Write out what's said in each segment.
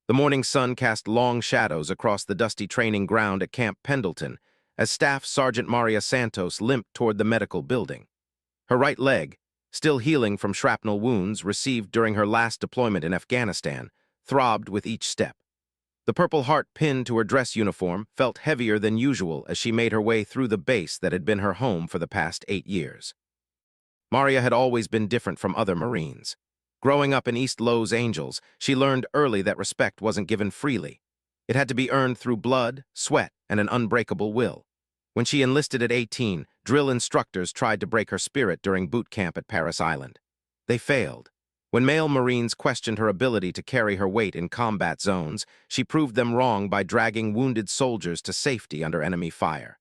The morning sun cast long shadows across the dusty training ground at Camp Pendleton as Staff Sergeant Maria Santos limped toward the medical building. Her right leg, still healing from shrapnel wounds received during her last deployment in Afghanistan, throbbed with each step. The Purple Heart pin to her dress uniform felt heavier than usual as she made her way through the base that had been her home for the past 8 years. Maria had always been different from other Marines. Growing up in East Los Angeles, she learned early that respect wasn't given freely. It had to be earned through blood, sweat, and an unbreakable will. When she enlisted at 18, drill instructors tried to break her spirit during boot camp at Parris Island. They failed. When male Marines questioned her ability to carry her weight in combat zones, she proved them wrong by dragging wounded soldiers to safety under enemy fire.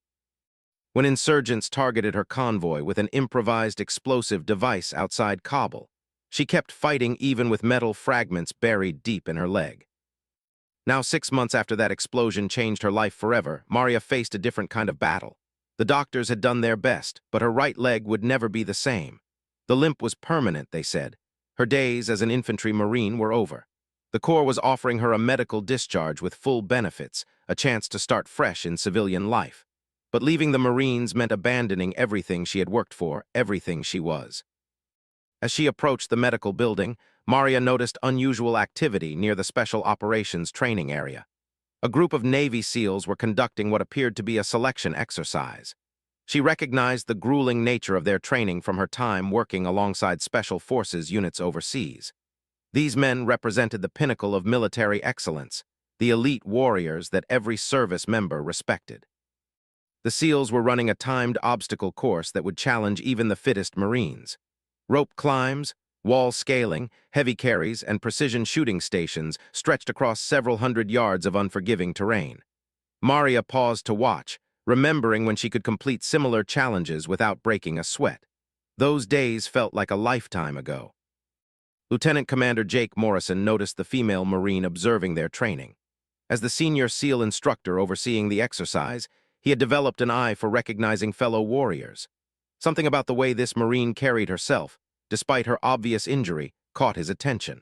When insurgents targeted her convoy with an improvised explosive device outside Kabul, she kept fighting even with metal fragments buried deep in her leg. Now, 6 months after that explosion changed her life forever, Maria faced a different kind of battle. The doctors had done their best, but her right leg would never be the same. The limp was permanent, they said. Her days as an infantry Marine were over. The Corps was offering her a medical discharge with full benefits, a chance to start fresh in civilian life. But leaving the Marines meant abandoning everything she had worked for, everything she was. As she approached the medical building, Maria noticed unusual activity near the Special Operations training area. A group of Navy SEALs were conducting what appeared to be a selection exercise. She recognized the grueling nature of their training from her time working alongside Special Forces units overseas. These men represented the pinnacle of military excellence, the elite warriors that every service member respected. The SEALs were running a timed obstacle course that would challenge even the fittest Marines. Rope climbs, wall scaling, heavy carries, and precision shooting stations stretched across several hundred yards of unforgiving terrain. Maria paused to watch, remembering when she could complete similar challenges without breaking a sweat. Those days felt like a lifetime ago. Lieutenant Commander Jake Morrison noticed the female Marine observing their training. As the senior SEAL instructor overseeing the exercise, he had developed an eye for recognizing fellow warriors. Something about the way this Marine carried herself, despite her obvious injury, caught his attention.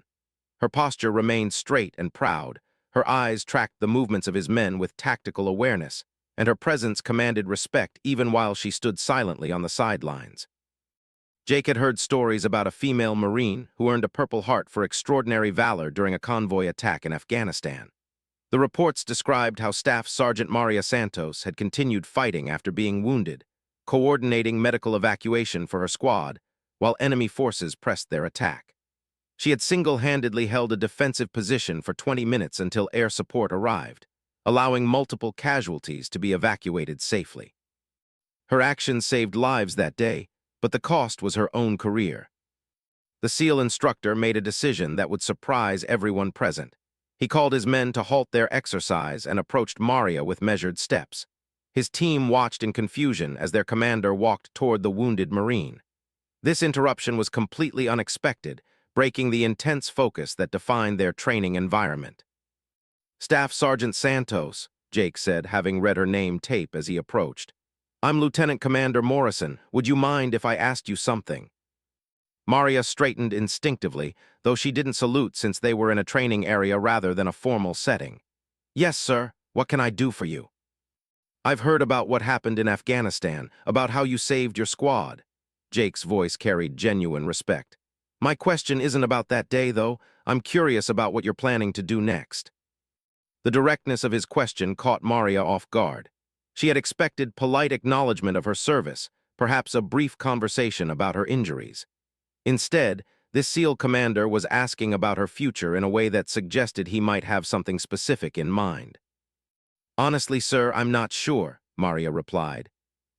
Her posture remained straight and proud, her eyes tracked the movements of his men with tactical awareness, and her presence commanded respect even while she stood silently on the sidelines. Jake had heard stories about a female Marine who earned a Purple Heart for extraordinary valor during a convoy attack in Afghanistan. The reports described how Staff Sergeant Maria Santos had continued fighting after being wounded, coordinating medical evacuation for her squad while enemy forces pressed their attack. She had single-handedly held a defensive position for 20 minutes until air support arrived, allowing multiple casualties to be evacuated safely. Her actions saved lives that day, but the cost was her own career. The SEAL instructor made a decision that would surprise everyone present. He called his men to halt their exercise and approached Maria with measured steps. His team watched in confusion as their commander walked toward the wounded Marine. This interruption was completely unexpected, breaking the intense focus that defined their training environment. "Staff Sergeant Santos," Jake said, having read her name tape as he approached. "I'm Lieutenant Commander Morrison. Would you mind if I asked you something?" Maria straightened instinctively, though she didn't salute since they were in a training area rather than a formal setting. "Yes, sir. What can I do for you?" "I've heard about what happened in Afghanistan, about how you saved your squad." Jake's voice carried genuine respect. "My question isn't about that day, though. I'm curious about what you're planning to do next." The directness of his question caught Maria off guard. She had expected polite acknowledgement of her service, perhaps a brief conversation about her injuries. Instead, this SEAL commander was asking about her future in a way that suggested he might have something specific in mind. "Honestly, sir, I'm not sure," Maria replied.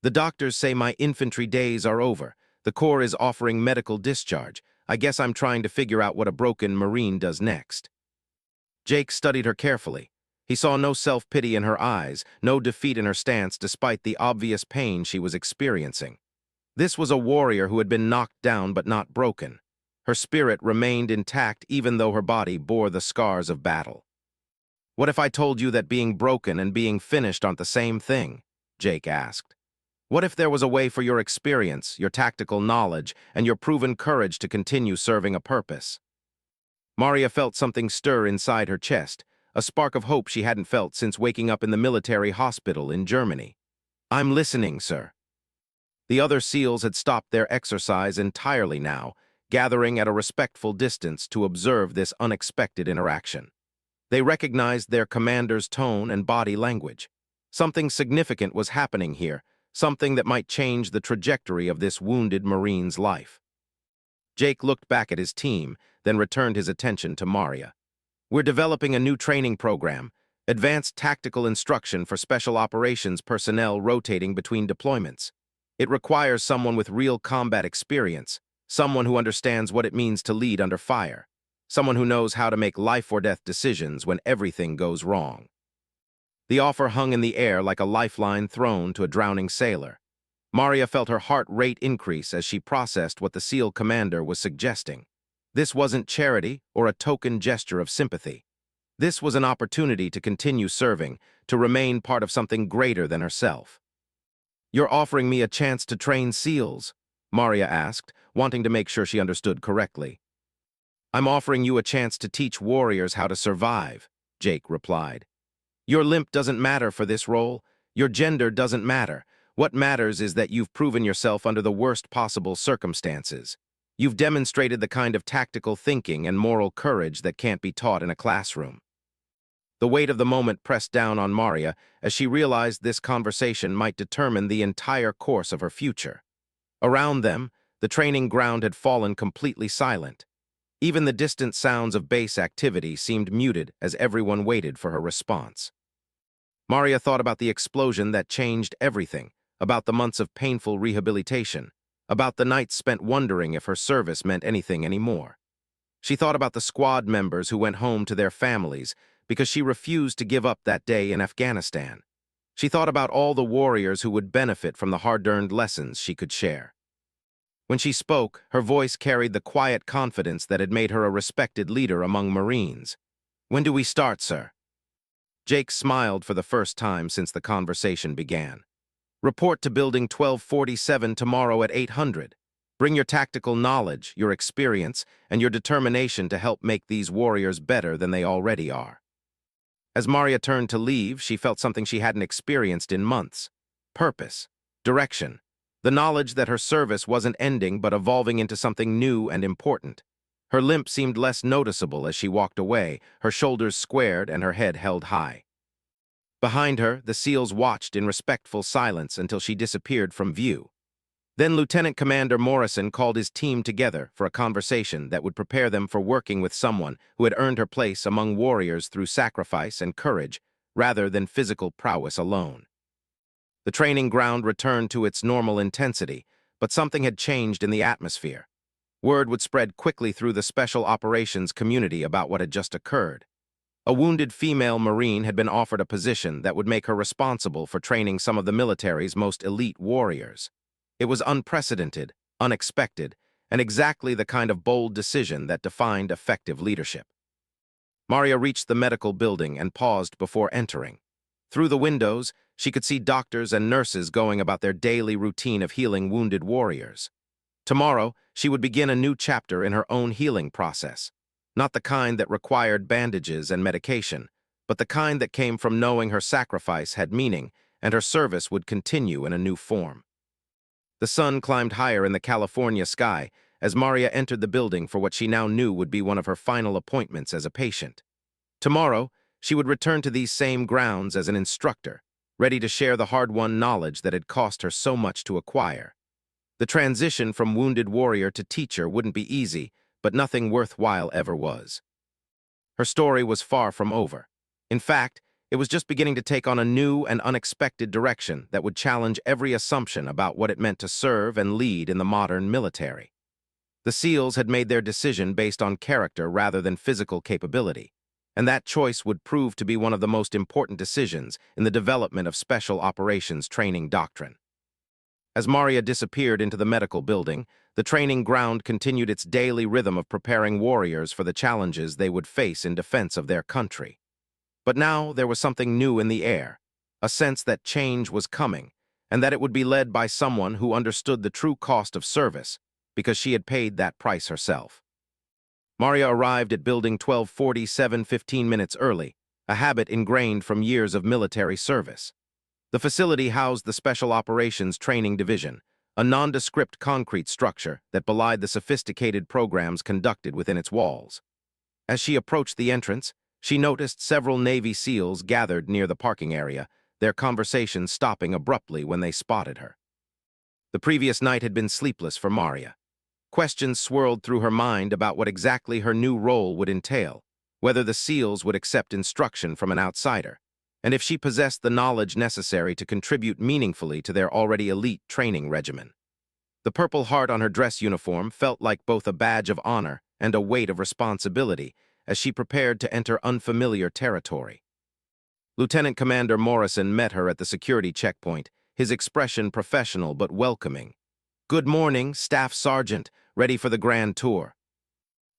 "The doctors say my infantry days are over. The Corps is offering medical discharge. I guess I'm trying to figure out what a broken Marine does next." Jake studied her carefully. He saw no self-pity in her eyes, no defeat in her stance despite the obvious pain she was experiencing. This was a warrior who had been knocked down but not broken. Her spirit remained intact even though her body bore the scars of battle. "What if I told you that being broken and being finished aren't the same thing?" Jake asked. "What if there was a way for your experience, your tactical knowledge, and your proven courage to continue serving a purpose?" Maria felt something stir inside her chest, a spark of hope she hadn't felt since waking up in the military hospital in Germany. "I'm listening, sir." The other SEALs had stopped their exercise entirely now, gathering at a respectful distance to observe this unexpected interaction. They recognized their commander's tone and body language. Something significant was happening here, something that might change the trajectory of this wounded Marine's life. Jake looked back at his team, then returned his attention to Maria. "We're developing a new training program, advanced tactical instruction for special operations personnel rotating between deployments. It requires someone with real combat experience, someone who understands what it means to lead under fire, someone who knows how to make life-or-death decisions when everything goes wrong." The offer hung in the air like a lifeline thrown to a drowning sailor. Maria felt her heart rate increase as she processed what the SEAL commander was suggesting. This wasn't charity or a token gesture of sympathy. This was an opportunity to continue serving, to remain part of something greater than herself. "You're offering me a chance to train SEALs?" Maria asked, wanting to make sure she understood correctly. "I'm offering you a chance to teach warriors how to survive," Jake replied. "Your limp doesn't matter for this role. Your gender doesn't matter. What matters is that you've proven yourself under the worst possible circumstances. You've demonstrated the kind of tactical thinking and moral courage that can't be taught in a classroom." The weight of the moment pressed down on Maria as she realized this conversation might determine the entire course of her future. Around them, the training ground had fallen completely silent. Even the distant sounds of base activity seemed muted as everyone waited for her response. Maria thought about the explosion that changed everything, about the months of painful rehabilitation, about the nights spent wondering if her service meant anything anymore. She thought about the squad members who went home to their families because she refused to give up that day in Afghanistan. She thought about all the warriors who would benefit from the hard-earned lessons she could share. When she spoke, her voice carried the quiet confidence that had made her a respected leader among Marines. "When do we start, sir?" Jake smiled for the first time since the conversation began. "Report to Building 1247 tomorrow at 800. Bring your tactical knowledge, your experience, and your determination to help make these warriors better than they already are." As Maria turned to leave, she felt something she hadn't experienced in months. Purpose, direction, the knowledge that her service wasn't ending but evolving into something new and important. Her limp seemed less noticeable as she walked away, her shoulders squared and her head held high. Behind her, the SEALs watched in respectful silence until she disappeared from view. Then Lieutenant Commander Morrison called his team together for a conversation that would prepare them for working with someone who had earned her place among warriors through sacrifice and courage, rather than physical prowess alone. The training ground returned to its normal intensity, but something had changed in the atmosphere. Word would spread quickly through the special operations community about what had just occurred. A wounded female Marine had been offered a position that would make her responsible for training some of the military's most elite warriors. It was unprecedented, unexpected, and exactly the kind of bold decision that defined effective leadership. Maria reached the medical building and paused before entering. Through the windows, she could see doctors and nurses going about their daily routine of healing wounded warriors. Tomorrow, she would begin a new chapter in her own healing process. Not the kind that required bandages and medication, but the kind that came from knowing her sacrifice had meaning and her service would continue in a new form. The sun climbed higher in the California sky as Maria entered the building for what she now knew would be one of her final appointments as a patient. Tomorrow, she would return to these same grounds as an instructor, ready to share the hard-won knowledge that had cost her so much to acquire. The transition from wounded warrior to teacher wouldn't be easy, but nothing worthwhile ever was. Her story was far from over. In fact, it was just beginning to take on a new and unexpected direction that would challenge every assumption about what it meant to serve and lead in the modern military. The SEALs had made their decision based on character rather than physical capability, and that choice would prove to be one of the most important decisions in the development of special operations training doctrine. As Maria disappeared into the medical building, the training ground continued its daily rhythm of preparing warriors for the challenges they would face in defense of their country. But now there was something new in the air, a sense that change was coming, and that it would be led by someone who understood the true cost of service, because she had paid that price herself. Maria arrived at Building 1247 15 minutes early, a habit ingrained from years of military service. The facility housed the Special Operations Training Division, a nondescript concrete structure that belied the sophisticated programs conducted within its walls. As she approached the entrance, she noticed several Navy SEALs gathered near the parking area, their conversation stopping abruptly when they spotted her. The previous night had been sleepless for Maria. Questions swirled through her mind about what exactly her new role would entail, whether the SEALs would accept instruction from an outsider, and if she possessed the knowledge necessary to contribute meaningfully to their already elite training regimen. The Purple Heart on her dress uniform felt like both a badge of honor and a weight of responsibility as she prepared to enter unfamiliar territory. Lieutenant Commander Morrison met her at the security checkpoint, his expression professional but welcoming. "Good morning, Staff Sergeant, ready for the grand tour?"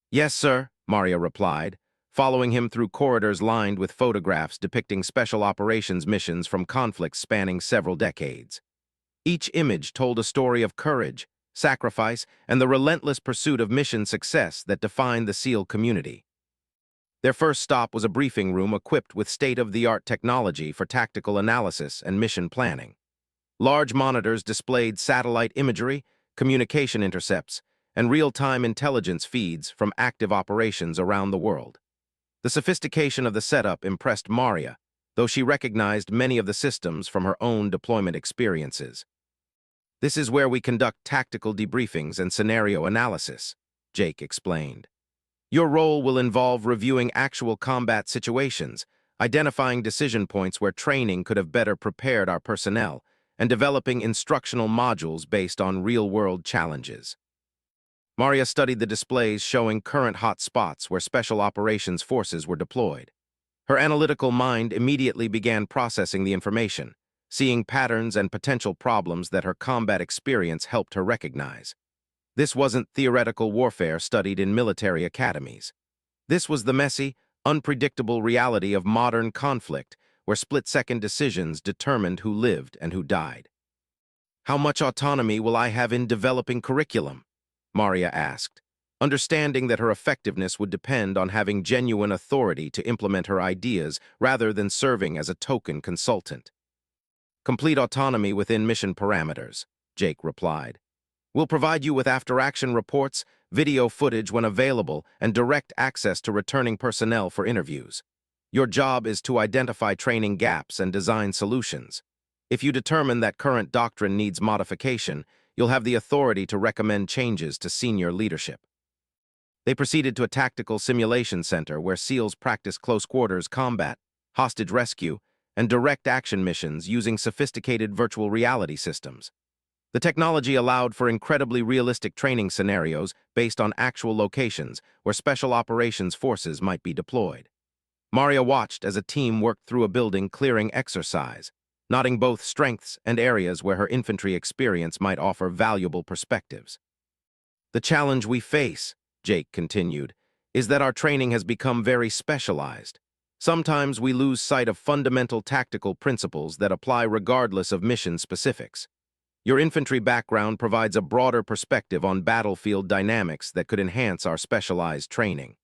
"Yes, sir," Maria replied, following him through corridors lined with photographs depicting special operations missions from conflicts spanning several decades. Each image told a story of courage, sacrifice, and the relentless pursuit of mission success that defined the SEAL community. Their first stop was a briefing room equipped with state-of-the-art technology for tactical analysis and mission planning. Large monitors displayed satellite imagery, communication intercepts, and real-time intelligence feeds from active operations around the world. The sophistication of the setup impressed Maria, though she recognized many of the systems from her own deployment experiences. "This is where we conduct tactical debriefings and scenario analysis," Jake explained. "Your role will involve reviewing actual combat situations, identifying decision points where training could have better prepared our personnel, and developing instructional modules based on real-world challenges." Maria studied the displays showing current hot spots where special operations forces were deployed. Her analytical mind immediately began processing the information, seeing patterns and potential problems that her combat experience helped her recognize. This wasn't theoretical warfare studied in military academies. This was the messy, unpredictable reality of modern conflict, where split-second decisions determined who lived and who died. "How much autonomy will I have in developing curriculum?" Maria asked, understanding that her effectiveness would depend on having genuine authority to implement her ideas rather than serving as a token consultant. "Complete autonomy within mission parameters," Jake replied. "We'll provide you with after-action reports, video footage when available, and direct access to returning personnel for interviews. Your job is to identify training gaps and design solutions. If you determine that current doctrine needs modification, you'll have the authority to recommend changes to senior leadership." They proceeded to a tactical simulation center where SEALs practiced close-quarters combat, hostage rescue, and direct action missions using sophisticated virtual reality systems. The technology allowed for incredibly realistic training scenarios based on actual locations where special operations forces might be deployed. Maria watched as a team worked through a building clearing exercise, noting both strengths and areas where her infantry experience might offer valuable perspectives. "The challenge we face," Jake continued, "is that our training has become very specialized. Sometimes we lose sight of fundamental tactical principles that apply regardless of mission specifics. Your infantry background provides a broader perspective on battlefield dynamics that could enhance our specialized training."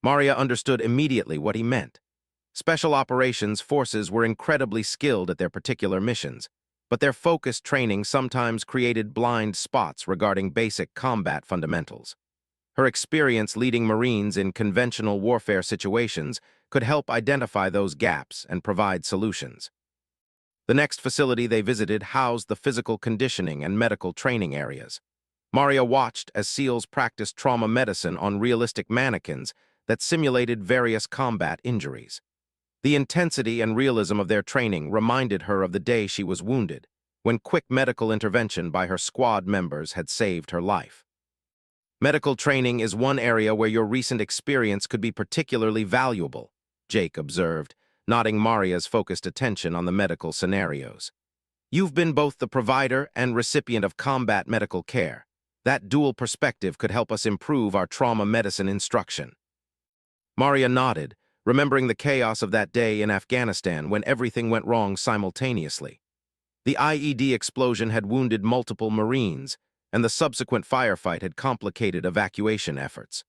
Maria understood immediately what he meant. Special operations forces were incredibly skilled at their particular missions, but their focused training sometimes created blind spots regarding basic combat fundamentals. Her experience leading Marines in conventional warfare situations could help identify those gaps and provide solutions. The next facility they visited housed the physical conditioning and medical training areas. Maria watched as SEALs practiced trauma medicine on realistic mannequins that simulated various combat injuries. The intensity and realism of their training reminded her of the day she was wounded, when quick medical intervention by her squad members had saved her life. "Medical training is one area where your recent experience could be particularly valuable," Jake observed, nodding Maria's focused attention on the medical scenarios. "You've been both the provider and recipient of combat medical care. That dual perspective could help us improve our trauma medicine instruction." Maria nodded, remembering the chaos of that day in Afghanistan when everything went wrong simultaneously. The IED explosion had wounded multiple Marines, and the subsequent firefight had complicated evacuation efforts.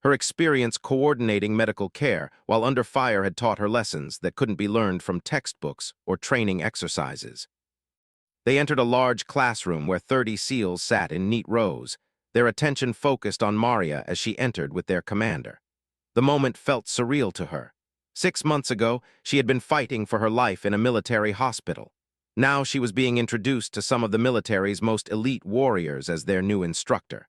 Her experience coordinating medical care while under fire had taught her lessons that couldn't be learned from textbooks or training exercises. They entered a large classroom where 30 SEALs sat in neat rows, their attention focused on Maria as she entered with their commander. The moment felt surreal to her. 6 months ago, she had been fighting for her life in a military hospital. Now she was being introduced to some of the military's most elite warriors as their new instructor.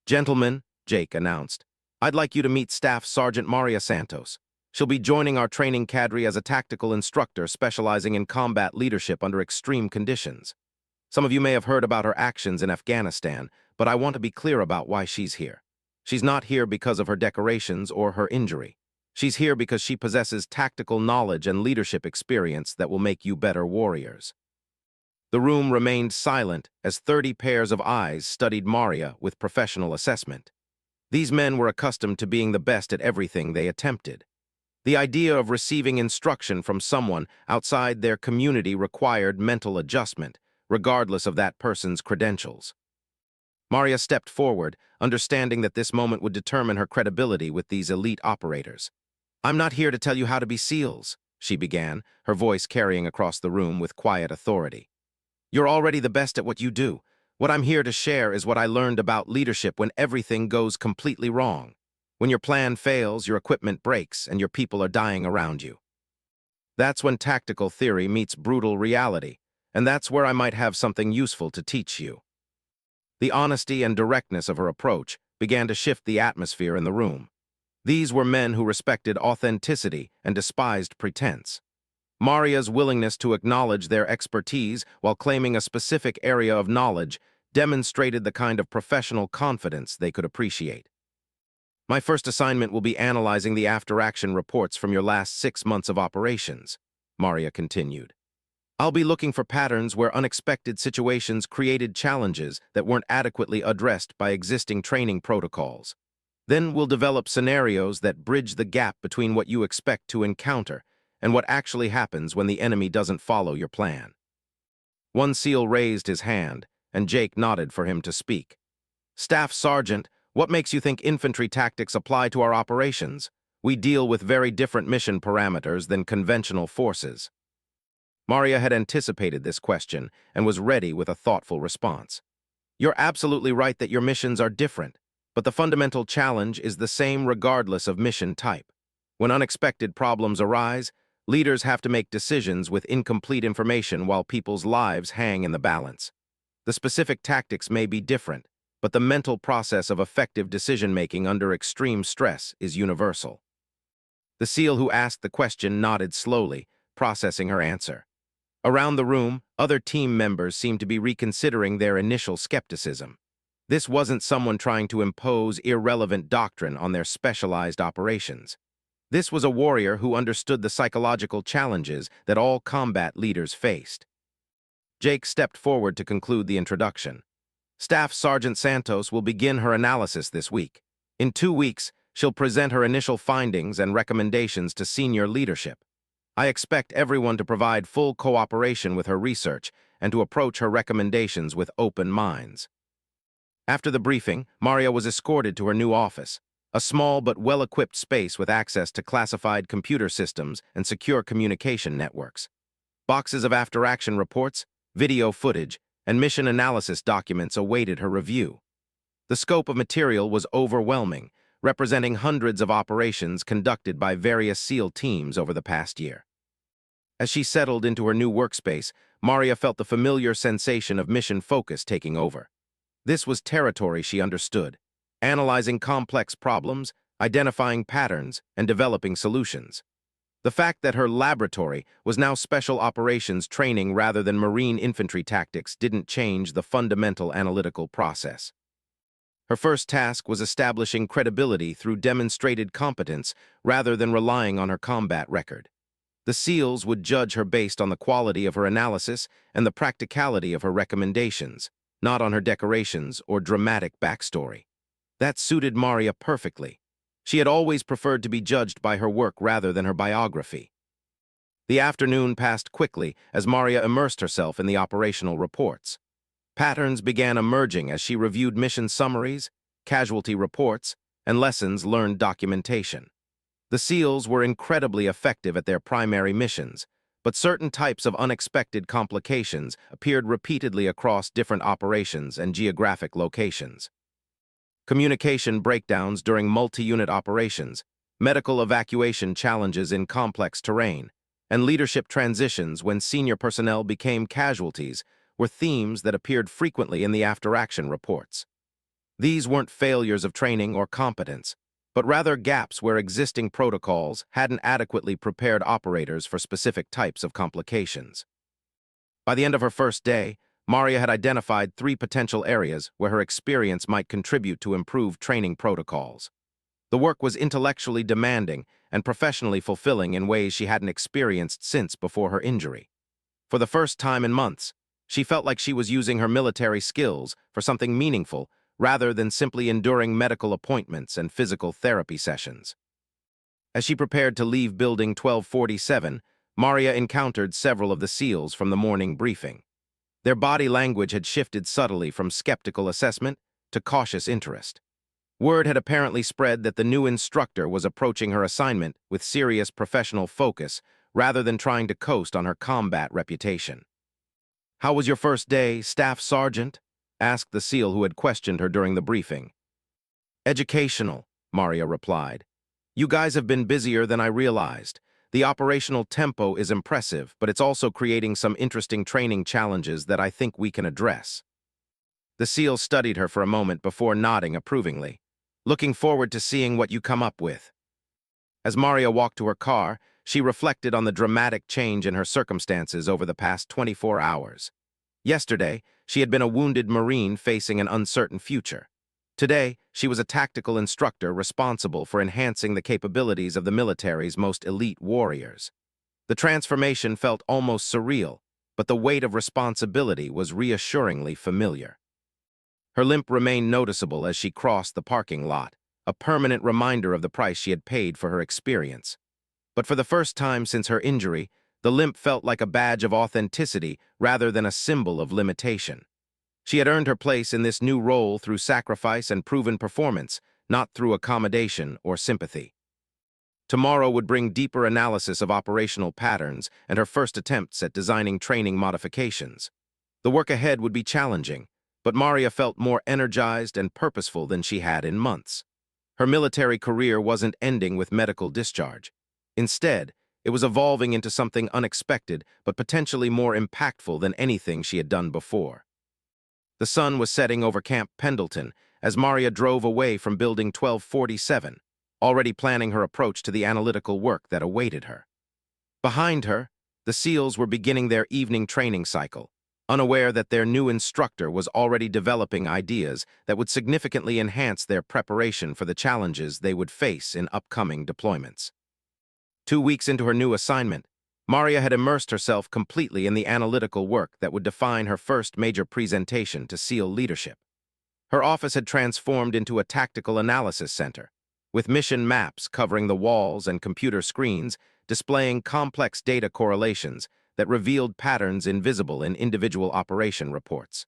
"Gentlemen," Jake announced, "I'd like you to meet Staff Sergeant Maria Santos. She'll be joining our training cadre as a tactical instructor specializing in combat leadership under extreme conditions. Some of you may have heard about her actions in Afghanistan, but I want to be clear about why she's here. She's not here because of her decorations or her injury. She's here because she possesses tactical knowledge and leadership experience that will make you better warriors." The room remained silent as 30 pairs of eyes studied Maria with professional assessment. These men were accustomed to being the best at everything they attempted. The idea of receiving instruction from someone outside their community required mental adjustment, regardless of that person's credentials. Maria stepped forward, understanding that this moment would determine her credibility with these elite operators. "I'm not here to tell you how to be SEALs," she began, her voice carrying across the room with quiet authority. "You're already the best at what you do. What I'm here to share is what I learned about leadership when everything goes completely wrong. When your plan fails, your equipment breaks, and your people are dying around you. That's when tactical theory meets brutal reality, and that's where I might have something useful to teach you." The honesty and directness of her approach began to shift the atmosphere in the room. These were men who respected authenticity and despised pretense. Maria's willingness to acknowledge their expertise while claiming a specific area of knowledge demonstrated the kind of professional confidence they could appreciate. "My first assignment will be analyzing the after-action reports from your last 6 months of operations," Maria continued. "I'll be looking for patterns where unexpected situations created challenges that weren't adequately addressed by existing training protocols. Then we'll develop scenarios that bridge the gap between what you expect to encounter and what actually happens when the enemy doesn't follow your plan." One SEAL raised his hand, and Jake nodded for him to speak. "Staff Sergeant, what makes you think infantry tactics apply to our operations? We deal with very different mission parameters than conventional forces." Maria had anticipated this question and was ready with a thoughtful response. "You're absolutely right that your missions are different, but the fundamental challenge is the same regardless of mission type. When unexpected problems arise, leaders have to make decisions with incomplete information while people's lives hang in the balance. The specific tactics may be different, but the mental process of effective decision-making under extreme stress is universal." The SEAL who asked the question nodded slowly, processing her answer. Around the room, other team members seemed to be reconsidering their initial skepticism. This wasn't someone trying to impose irrelevant doctrine on their specialized operations. This was a warrior who understood the psychological challenges that all combat leaders faced. Jake stepped forward to conclude the introduction. "Staff Sergeant Santos will begin her analysis this week. In 2 weeks, she'll present her initial findings and recommendations to senior leadership. I expect everyone to provide full cooperation with her research and to approach her recommendations with open minds." After the briefing, Maria was escorted to her new office, a small but well-equipped space with access to classified computer systems and secure communication networks. Boxes of after-action reports, video footage, and mission analysis documents awaited her review. The scope of material was overwhelming, representing hundreds of operations conducted by various SEAL teams over the past year. As she settled into her new workspace, Maria felt the familiar sensation of mission focus taking over. This was territory she understood, analyzing complex problems, identifying patterns, and developing solutions. The fact that her laboratory was now special operations training rather than Marine infantry tactics didn't change the fundamental analytical process. Her first task was establishing credibility through demonstrated competence rather than relying on her combat record. The SEALs would judge her based on the quality of her analysis and the practicality of her recommendations, not on her decorations or dramatic backstory. That suited Maria perfectly. She had always preferred to be judged by her work rather than her biography. The afternoon passed quickly as Maria immersed herself in the operational reports. Patterns began emerging as she reviewed mission summaries, casualty reports, and lessons learned documentation. The SEALs were incredibly effective at their primary missions, but certain types of unexpected complications appeared repeatedly across different operations and geographic locations. Communication breakdowns during multi-unit operations, medical evacuation challenges in complex terrain, and leadership transitions when senior personnel became casualties were themes that appeared frequently in the after-action reports. These weren't failures of training or competence, but rather gaps where existing protocols hadn't adequately prepared operators for specific types of complications. By the end of her first day, Maria had identified 3 potential areas where her experience might contribute to improved training protocols. The work was intellectually demanding and professionally fulfilling in ways she hadn't experienced since before her injury. For the first time in months, she felt like she was using her military skills for something meaningful rather than simply enduring medical appointments and physical therapy sessions. As she prepared to leave Building 1247, Maria encountered several of the SEALs from the morning briefing. Their body language had shifted subtly from skeptical assessment to cautious interest. Word had apparently spread that the new instructor was approaching her assignment with serious professional focus rather than trying to coast on her combat reputation. "How was your first day, Staff Sergeant?" asked the SEAL who had questioned her during the briefing. "Educational," Maria replied. "You guys have been busier than I realized. The operational tempo is impressive, but it's also creating some interesting training challenges that I think we can address." The SEAL studied her for a moment before nodding approvingly. "Looking forward to seeing what you come up with." As Maria walked to her car, she reflected on the dramatic change in her circumstances over the past 24 hours. Yesterday, she had been a wounded Marine facing an uncertain future. Today, she was a tactical instructor responsible for enhancing the capabilities of the military's most elite warriors. The transformation felt almost surreal, but the weight of responsibility was reassuringly familiar. Her limp remained noticeable as she crossed the parking lot, a permanent reminder of the price she had paid for her experience. But for the first time since her injury, the limp felt like a badge of authenticity rather than a symbol of limitation. She had earned her place in this new role through sacrifice and proven performance, not through accommodation or sympathy. Tomorrow would bring deeper analysis of operational patterns and her first attempts at designing training modifications. The work ahead would be challenging, but Maria felt more energized and purposeful than she had in months. Her military career wasn't ending with medical discharge. Instead, it was evolving into something unexpected but potentially more impactful than anything she had done before. The sun was setting over Camp Pendleton as Maria drove away from Building 1247, already planning her approach to the analytical work that awaited her. Behind her, the SEALs were beginning their evening training cycle, unaware that their new instructor was already developing ideas that would significantly enhance their preparation for the challenges they would face in upcoming deployments. 2 weeks into her new assignment, Maria had immersed herself completely in the analytical work that would define her first major presentation to SEAL leadership. Her office had transformed into a tactical analysis center, with mission maps covering the walls and computer screens displaying complex data correlations that revealed patterns invisible in individual operation reports.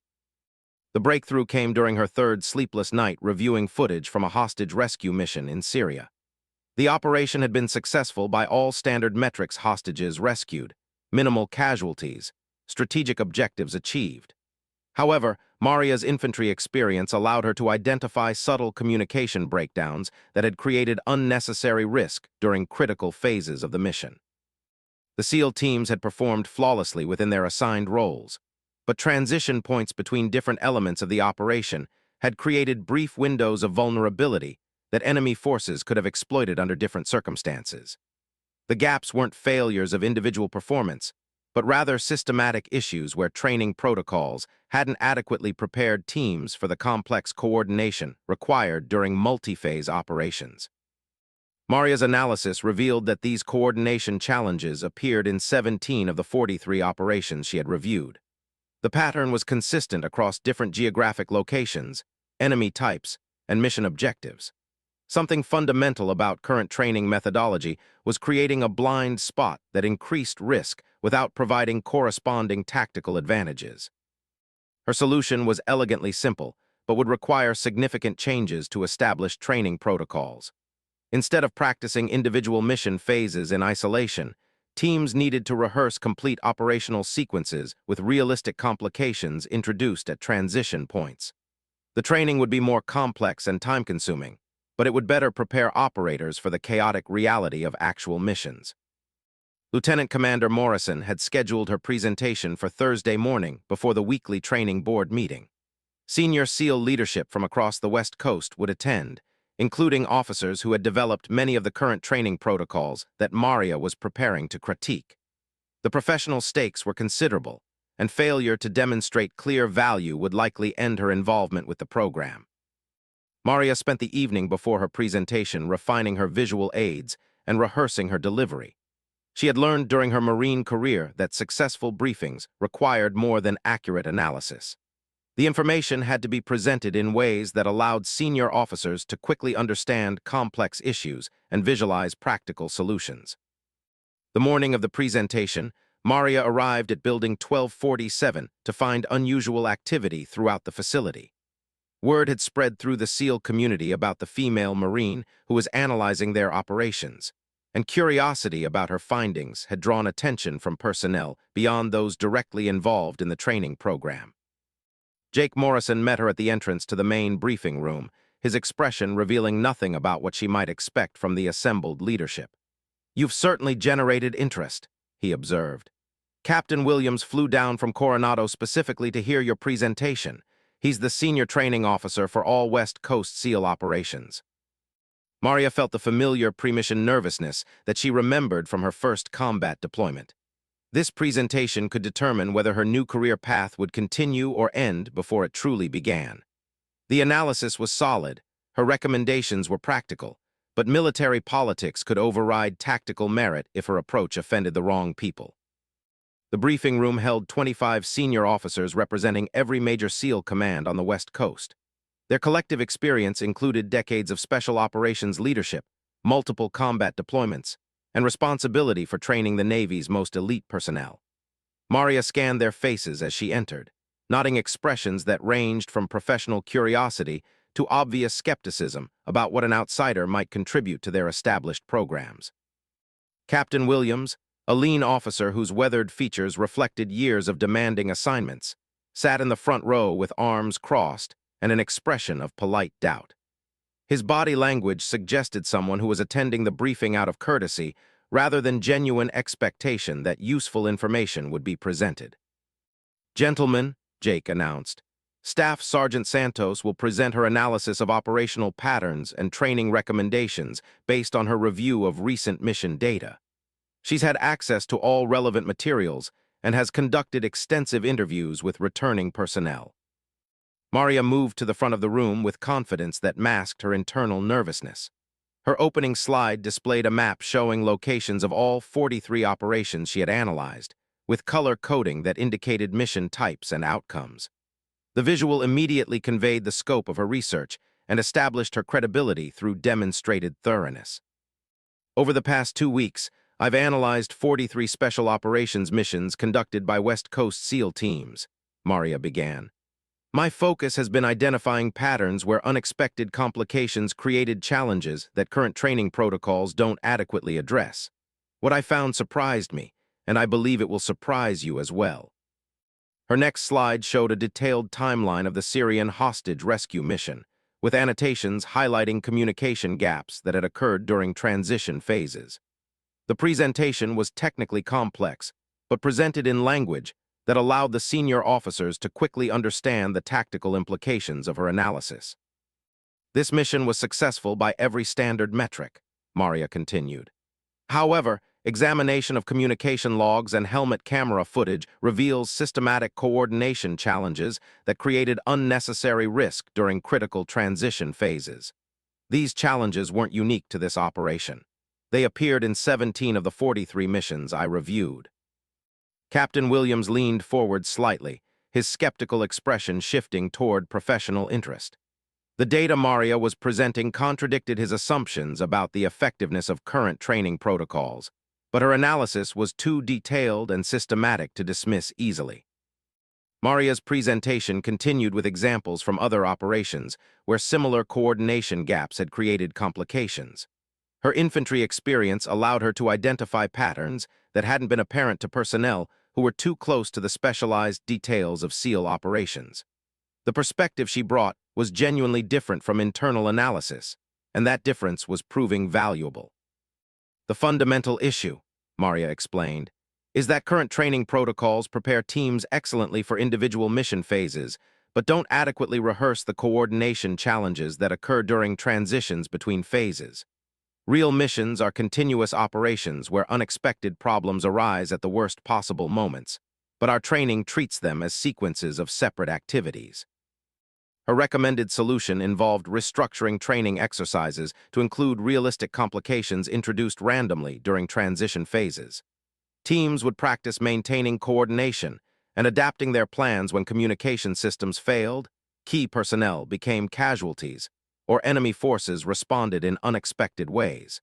The breakthrough came during her 3rd sleepless night reviewing footage from a hostage rescue mission in Syria. The operation had been successful by all standard metrics: hostages rescued, minimal casualties, strategic objectives achieved. However, Maria's infantry experience allowed her to identify subtle communication breakdowns that had created unnecessary risk during critical phases of the mission. The SEAL teams had performed flawlessly within their assigned roles, but transition points between different elements of the operation had created brief windows of vulnerability that enemy forces could have exploited under different circumstances. The gaps weren't failures of individual performance, but rather systematic issues where training protocols hadn't adequately prepared teams for the complex coordination required during multi-phase operations. Maria's analysis revealed that these coordination challenges appeared in 17 of the 43 operations she had reviewed. The pattern was consistent across different geographic locations, enemy types, and mission objectives. Something fundamental about current training methodology was creating a blind spot that increased risk without providing corresponding tactical advantages. Her solution was elegantly simple, but would require significant changes to established training protocols. Instead of practicing individual mission phases in isolation, teams needed to rehearse complete operational sequences with realistic complications introduced at transition points. The training would be more complex and time-consuming, but it would better prepare operators for the chaotic reality of actual missions. Lieutenant Commander Morrison had scheduled her presentation for Thursday morning before the weekly training board meeting. Senior SEAL leadership from across the West Coast would attend, including officers who had developed many of the current training protocols that Maria was preparing to critique. The professional stakes were considerable, and failure to demonstrate clear value would likely end her involvement with the program. Maria spent the evening before her presentation refining her visual aids and rehearsing her delivery. She had learned during her Marine career that successful briefings required more than accurate analysis. The information had to be presented in ways that allowed senior officers to quickly understand complex issues and visualize practical solutions. The morning of the presentation, Maria arrived at Building 1247 to find unusual activity throughout the facility. Word had spread through the SEAL community about the female Marine who was analyzing their operations, and curiosity about her findings had drawn attention from personnel beyond those directly involved in the training program. Jake Morrison met her at the entrance to the main briefing room, his expression revealing nothing about what she might expect from the assembled leadership. "You've certainly generated interest," he observed. "Captain Williams flew down from Coronado specifically to hear your presentation. He's the senior training officer for all West Coast SEAL operations." Maria felt the familiar pre-mission nervousness that she remembered from her first combat deployment. This presentation could determine whether her new career path would continue or end before it truly began. The analysis was solid, her recommendations were practical, but military politics could override tactical merit if her approach offended the wrong people. The briefing room held 25 senior officers representing every major SEAL command on the West Coast. Their collective experience included decades of special operations leadership, multiple combat deployments, and responsibility for training the Navy's most elite personnel. Maria scanned their faces as she entered, noting expressions that ranged from professional curiosity to obvious skepticism about what an outsider might contribute to their established programs. Captain Williams, a lean officer whose weathered features reflected years of demanding assignments, sat in the front row with arms crossed and an expression of polite doubt. His body language suggested someone who was attending the briefing out of courtesy rather than genuine expectation that useful information would be presented. "Gentlemen," Jake announced, "Staff Sergeant Santos will present her analysis of operational patterns and training recommendations based on her review of recent mission data. She's had access to all relevant materials and has conducted extensive interviews with returning personnel." Maria moved to the front of the room with confidence that masked her internal nervousness. Her opening slide displayed a map showing locations of all 43 operations she had analyzed, with color coding that indicated mission types and outcomes. The visual immediately conveyed the scope of her research and established her credibility through demonstrated thoroughness. "Over the past 2 weeks, I've analyzed 43 special operations missions conducted by West Coast SEAL teams," Maria began. "My focus has been identifying patterns where unexpected complications created challenges that current training protocols don't adequately address. What I found surprised me, and I believe it will surprise you as well." Her next slide showed a detailed timeline of the Syrian hostage rescue mission, with annotations highlighting communication gaps that had occurred during transition phases. The presentation was technically complex, but presented in language that allowed the senior officers to quickly understand the tactical implications of her analysis. "This mission was successful by every standard metric," Maria continued. "However, examination of communication logs and helmet camera footage reveals systematic coordination challenges that created unnecessary risk during critical transition phases. These challenges weren't unique to this operation. They appeared in 17 of the 43 missions I reviewed." Captain Williams leaned forward slightly, his skeptical expression shifting toward professional interest. The data Maria was presenting contradicted his assumptions about the effectiveness of current training protocols, but her analysis was too detailed and systematic to dismiss easily. Maria's presentation continued with examples from other operations where similar coordination gaps had created complications. Her infantry experience allowed her to identify patterns that hadn't been apparent to personnel who were too close to the specialized details of SEAL operations. The perspective she brought was genuinely different from internal analysis, and that difference was proving valuable. The fundamental issue, Maria explained, is that current training protocols prepare teams excellently for individual mission phases, but don't adequately rehearse the coordination challenges that occur during transitions between phases. Real missions are continuous operations where unexpected problems arise at the worst possible moments, but our training treats them as sequences of separate activities. Her recommended solution involved restructuring training exercises to include realistic complications introduced randomly during transition phases. Teams would practice maintaining coordination and adapting their plans when communication systems failed, key personnel became casualties, or enemy forces responded in unexpected ways.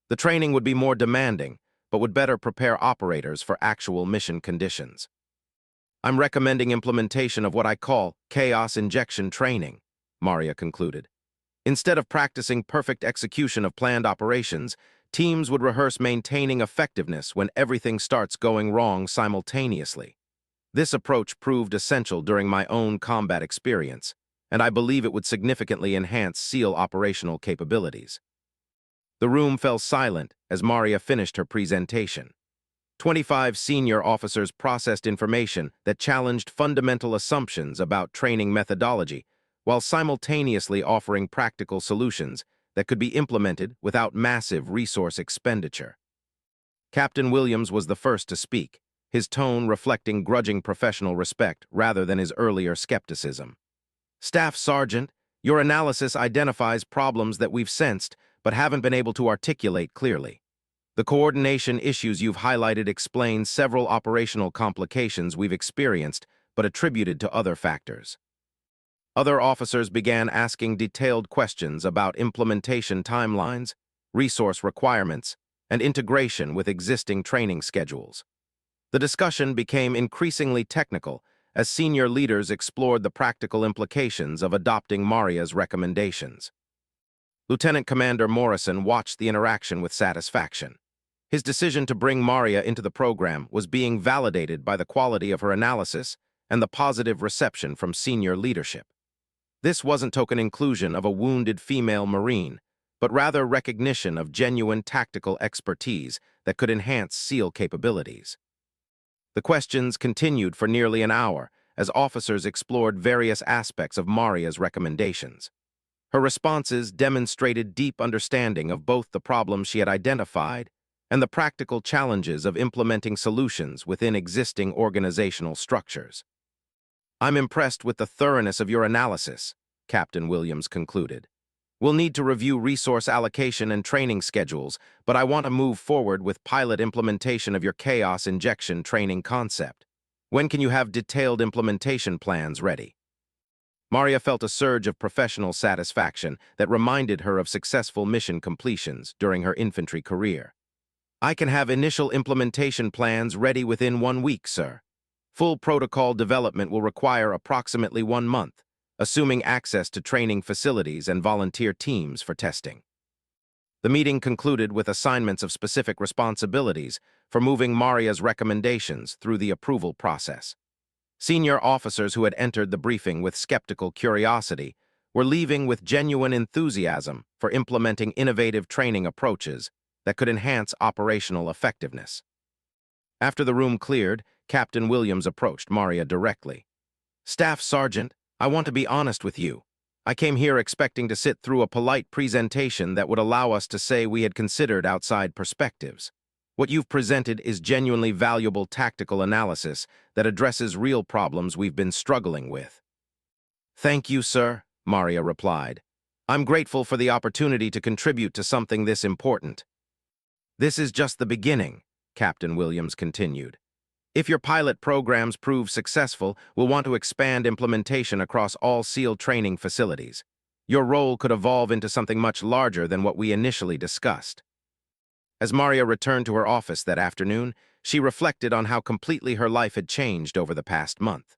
The training would be more demanding, but would better prepare operators for actual mission conditions. I'm recommending implementation of what I call chaos injection training, Maria concluded. Instead of practicing perfect execution of planned operations, teams would rehearse maintaining effectiveness when everything starts going wrong simultaneously. This approach proved essential during my own combat experience, and I believe it would significantly enhance SEAL operational capabilities. The room fell silent as Maria finished her presentation. 25 senior officers processed information that challenged fundamental assumptions about training methodology, while simultaneously offering practical solutions that could be implemented without massive resource expenditure. Captain Williams was the first to speak, his tone reflecting grudging professional respect rather than his earlier skepticism. Staff Sergeant, your analysis identifies problems that we've sensed but haven't been able to articulate clearly. The coordination issues you've highlighted explain several operational complications we've experienced but attributed to other factors. Other officers began asking detailed questions about implementation timelines, resource requirements, and integration with existing training schedules. The discussion became increasingly technical as senior leaders explored the practical implications of adopting Maria's recommendations. Lieutenant Commander Morrison watched the interaction with satisfaction. His decision to bring Maria into the program was being validated by the quality of her analysis and the positive reception from senior leadership. This wasn't token inclusion of a wounded female Marine, but rather recognition of genuine tactical expertise that could enhance SEAL capabilities. The questions continued for nearly an hour as officers explored various aspects of Maria's recommendations. Her responses demonstrated deep understanding of both the problems she had identified and the practical challenges of implementing solutions within existing organizational structures. I'm impressed with the thoroughness of your analysis, Captain Williams concluded. We'll need to review resource allocation and training schedules, but I want to move forward with pilot implementation of your chaos injection training concept. When can you have detailed implementation plans ready? Maria felt a surge of professional satisfaction that reminded her of successful mission completions during her infantry career. I can have initial implementation plans ready within 1 week, sir. Full protocol development will require approximately 1 month, assuming access to training facilities and volunteer teams for testing. The meeting concluded with assignments of specific responsibilities for moving Maria's recommendations through the approval process. Senior officers who had entered the briefing with skeptical curiosity were leaving with genuine enthusiasm for implementing innovative training approaches that could enhance operational effectiveness. After the room cleared, Captain Williams approached Maria directly. Staff Sergeant, I want to be honest with you. I came here expecting to sit through a polite presentation that would allow us to say we had considered outside perspectives. What you've presented is genuinely valuable tactical analysis that addresses real problems we've been struggling with. Thank you, sir, Maria replied. I'm grateful for the opportunity to contribute to something this important. This is just the beginning, Captain Williams continued. If your pilot programs prove successful, we'll want to expand implementation across all SEAL training facilities. Your role could evolve into something much larger than what we initially discussed. As Maria returned to her office that afternoon, she reflected on how completely her life had changed over the past month.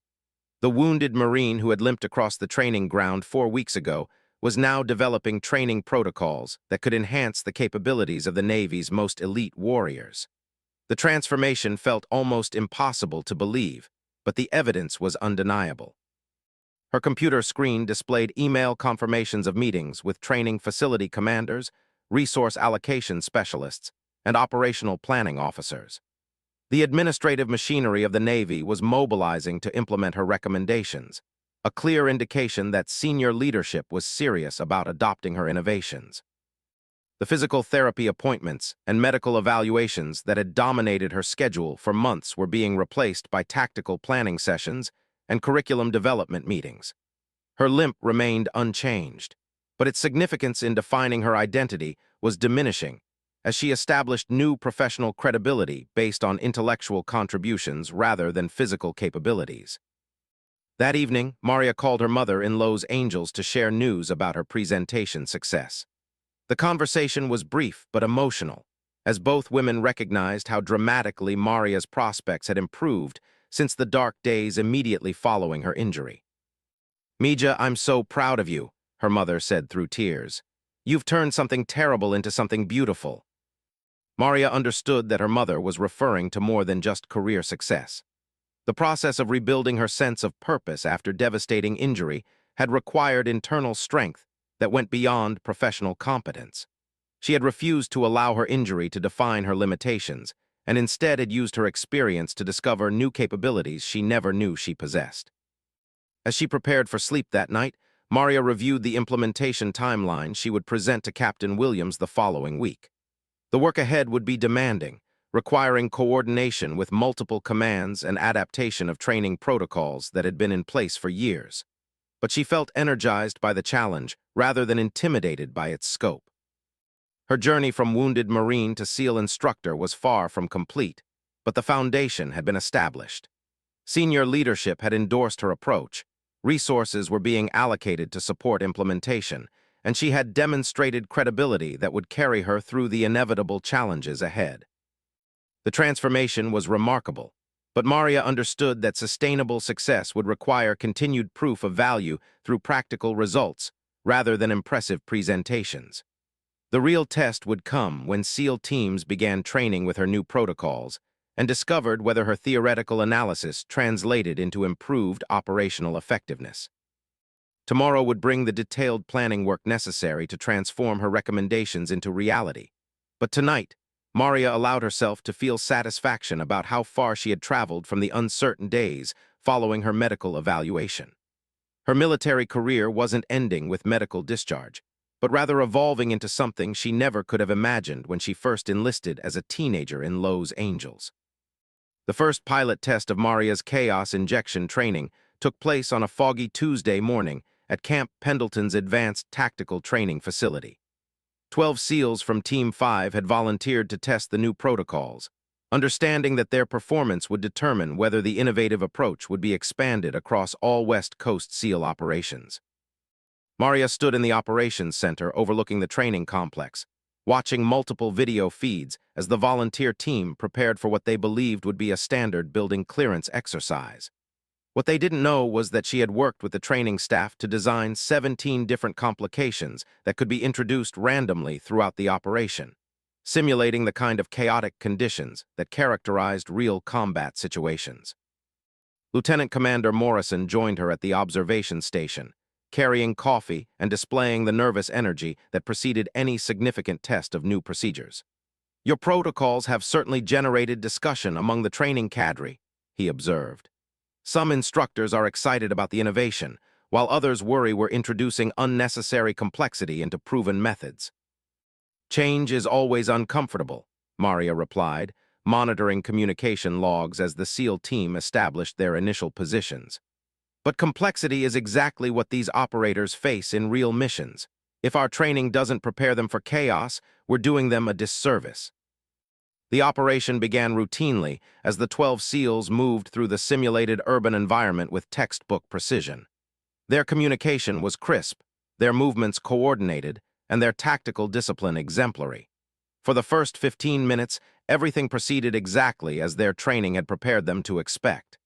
The wounded Marine who had limped across the training ground 4 weeks ago was now developing training protocols that could enhance the capabilities of the Navy's most elite warriors. The transformation felt almost impossible to believe, but the evidence was undeniable. Her computer screen displayed email confirmations of meetings with training facility commanders, resource allocation specialists, and operational planning officers. The administrative machinery of the Navy was mobilizing to implement her recommendations, a clear indication that senior leadership was serious about adopting her innovations. The physical therapy appointments and medical evaluations that had dominated her schedule for months were being replaced by tactical planning sessions and curriculum development meetings. Her limp remained unchanged, but its significance in defining her identity was diminishing as she established new professional credibility based on intellectual contributions rather than physical capabilities. That evening, Maria called her mother in Los Angeles to share news about her presentation success. The conversation was brief but emotional, as both women recognized how dramatically Maria's prospects had improved since the dark days immediately following her injury. "Mija, I'm so proud of you," her mother said through tears. "You've turned something terrible into something beautiful." Maria understood that her mother was referring to more than just career success. The process of rebuilding her sense of purpose after devastating injury had required internal strength that went beyond professional competence. She had refused to allow her injury to define her limitations, and instead had used her experience to discover new capabilities she never knew she possessed. As she prepared for sleep that night, Maria reviewed the implementation timeline she would present to Captain Williams the following week. The work ahead would be demanding, requiring coordination with multiple commands and adaptation of training protocols that had been in place for years. But she felt energized by the challenge rather than intimidated by its scope. Her journey from wounded Marine to SEAL instructor was far from complete, but the foundation had been established. Senior leadership had endorsed her approach, resources were being allocated to support implementation, and she had demonstrated credibility that would carry her through the inevitable challenges ahead. The transformation was remarkable, but Maria understood that sustainable success would require continued proof of value through practical results rather than impressive presentations. The real test would come when SEAL teams began training with her new protocols and discovered whether her theoretical analysis translated into improved operational effectiveness. Tomorrow would bring the detailed planning work necessary to transform her recommendations into reality. But tonight, Maria allowed herself to feel satisfaction about how far she had traveled from the uncertain days following her medical evaluation. Her military career wasn't ending with medical discharge, but rather evolving into something she never could have imagined when she first enlisted as a teenager in Los Angeles. The first pilot test of Maria's chaos injection training took place on a foggy Tuesday morning at Camp Pendleton's Advanced Tactical Training Facility. 12 SEALs from Team 5 had volunteered to test the new protocols, understanding that their performance would determine whether the innovative approach would be expanded across all West Coast SEAL operations. Maria stood in the operations center overlooking the training complex, watching multiple video feeds as the volunteer team prepared for what they believed would be a standard building clearance exercise. What they didn't know was that she had worked with the training staff to design 17 different complications that could be introduced randomly throughout the operation, simulating the kind of chaotic conditions that characterized real combat situations. Lieutenant Commander Morrison joined her at the observation station, carrying coffee and displaying the nervous energy that preceded any significant test of new procedures. "Your protocols have certainly generated discussion among the training cadre," he observed. "Some instructors are excited about the innovation, while others worry we're introducing unnecessary complexity into proven methods." "Change is always uncomfortable," Maria replied, monitoring communication logs as the SEAL team established their initial positions. "But complexity is exactly what these operators face in real missions. If our training doesn't prepare them for chaos, we're doing them a disservice." The operation began routinely as the 12 SEALs moved through the simulated urban environment with textbook precision. Their communication was crisp, their movements coordinated, and their tactical discipline exemplary. For the first 15 minutes, everything proceeded exactly as their training had prepared them to expect.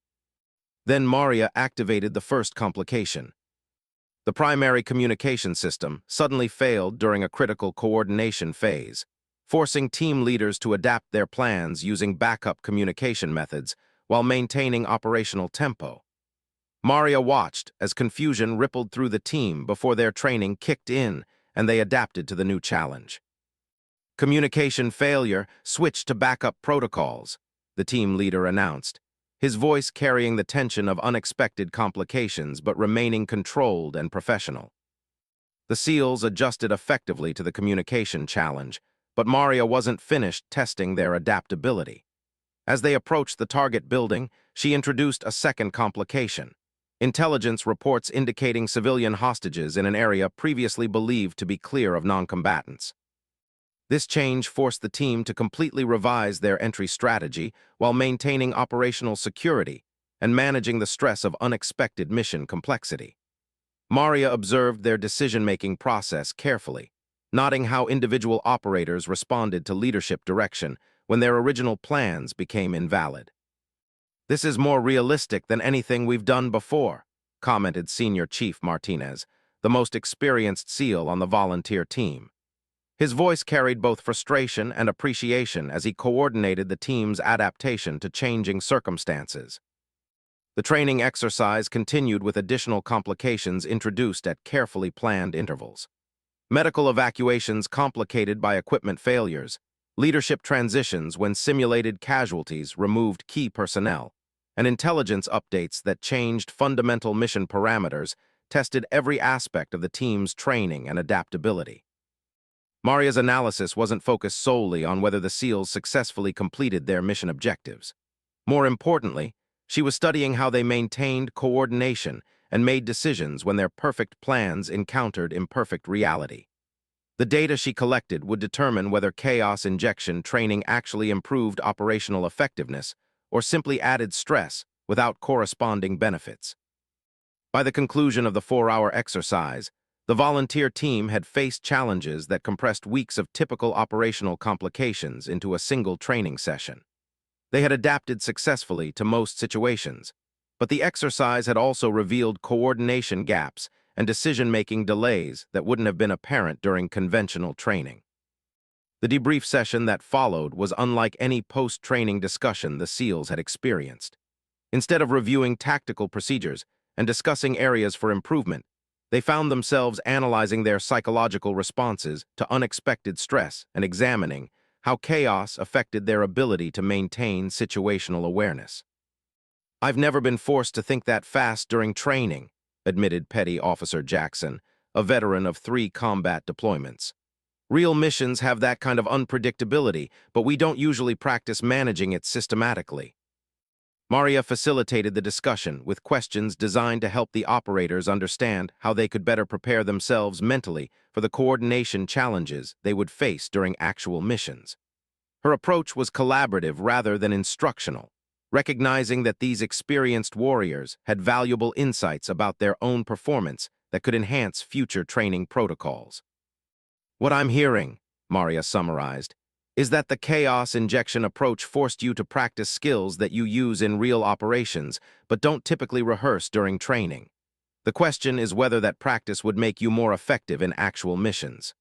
Then Maria activated the first complication. The primary communication system suddenly failed during a critical coordination phase, forcing team leaders to adapt their plans using backup communication methods while maintaining operational tempo. Maria watched as confusion rippled through the team before their training kicked in and they adapted to the new challenge. Communication failure, switched to backup protocols, the team leader announced, his voice carrying the tension of unexpected complications but remaining controlled and professional. The SEALs adjusted effectively to the communication challenge, but Maria wasn't finished testing their adaptability. As they approached the target building, she introduced a second complication. Intelligence reports indicating civilian hostages in an area previously believed to be clear of non-combatants. This change forced the team to completely revise their entry strategy while maintaining operational security and managing the stress of unexpected mission complexity. Maria observed their decision-making process carefully, noting how individual operators responded to leadership direction when their original plans became invalid. "This is more realistic than anything we've done before," commented Senior Chief Martinez, the most experienced SEAL on the volunteer team. His voice carried both frustration and appreciation as he coordinated the team's adaptation to changing circumstances. The training exercise continued with additional complications introduced at carefully planned intervals. Medical evacuations complicated by equipment failures, leadership transitions when simulated casualties removed key personnel, and intelligence updates that changed fundamental mission parameters tested every aspect of the team's training and adaptability. Maria's analysis wasn't focused solely on whether the SEALs successfully completed their mission objectives. More importantly, she was studying how they maintained coordination and made decisions when their perfect plans encountered imperfect reality. The data she collected would determine whether chaos injection training actually improved operational effectiveness or simply added stress without corresponding benefits. By the conclusion of the 4-hour exercise, the volunteer team had faced challenges that compressed weeks of typical operational complications into a single training session. They had adapted successfully to most situations, but the exercise had also revealed coordination gaps and decision-making delays that wouldn't have been apparent during conventional training. The debrief session that followed was unlike any post-training discussion the SEALs had experienced. Instead of reviewing tactical procedures and discussing areas for improvement, they found themselves analyzing their psychological responses to unexpected stress and examining how chaos affected their ability to maintain situational awareness. "I've never been forced to think that fast during training," admitted Petty Officer Jackson, a veteran of 3 combat deployments. "Real missions have that kind of unpredictability, but we don't usually practice managing it systematically." Maria facilitated the discussion with questions designed to help the operators understand how they could better prepare themselves mentally for the coordination challenges they would face during actual missions. Her approach was collaborative rather than instructional, recognizing that these experienced warriors had valuable insights about their own performance that could enhance future training protocols. "What I'm hearing," Maria summarized, "is that the chaos injection approach forced you to practice skills that you use in real operations but don't typically rehearse during training. The question is whether that practice would make you more effective in actual missions."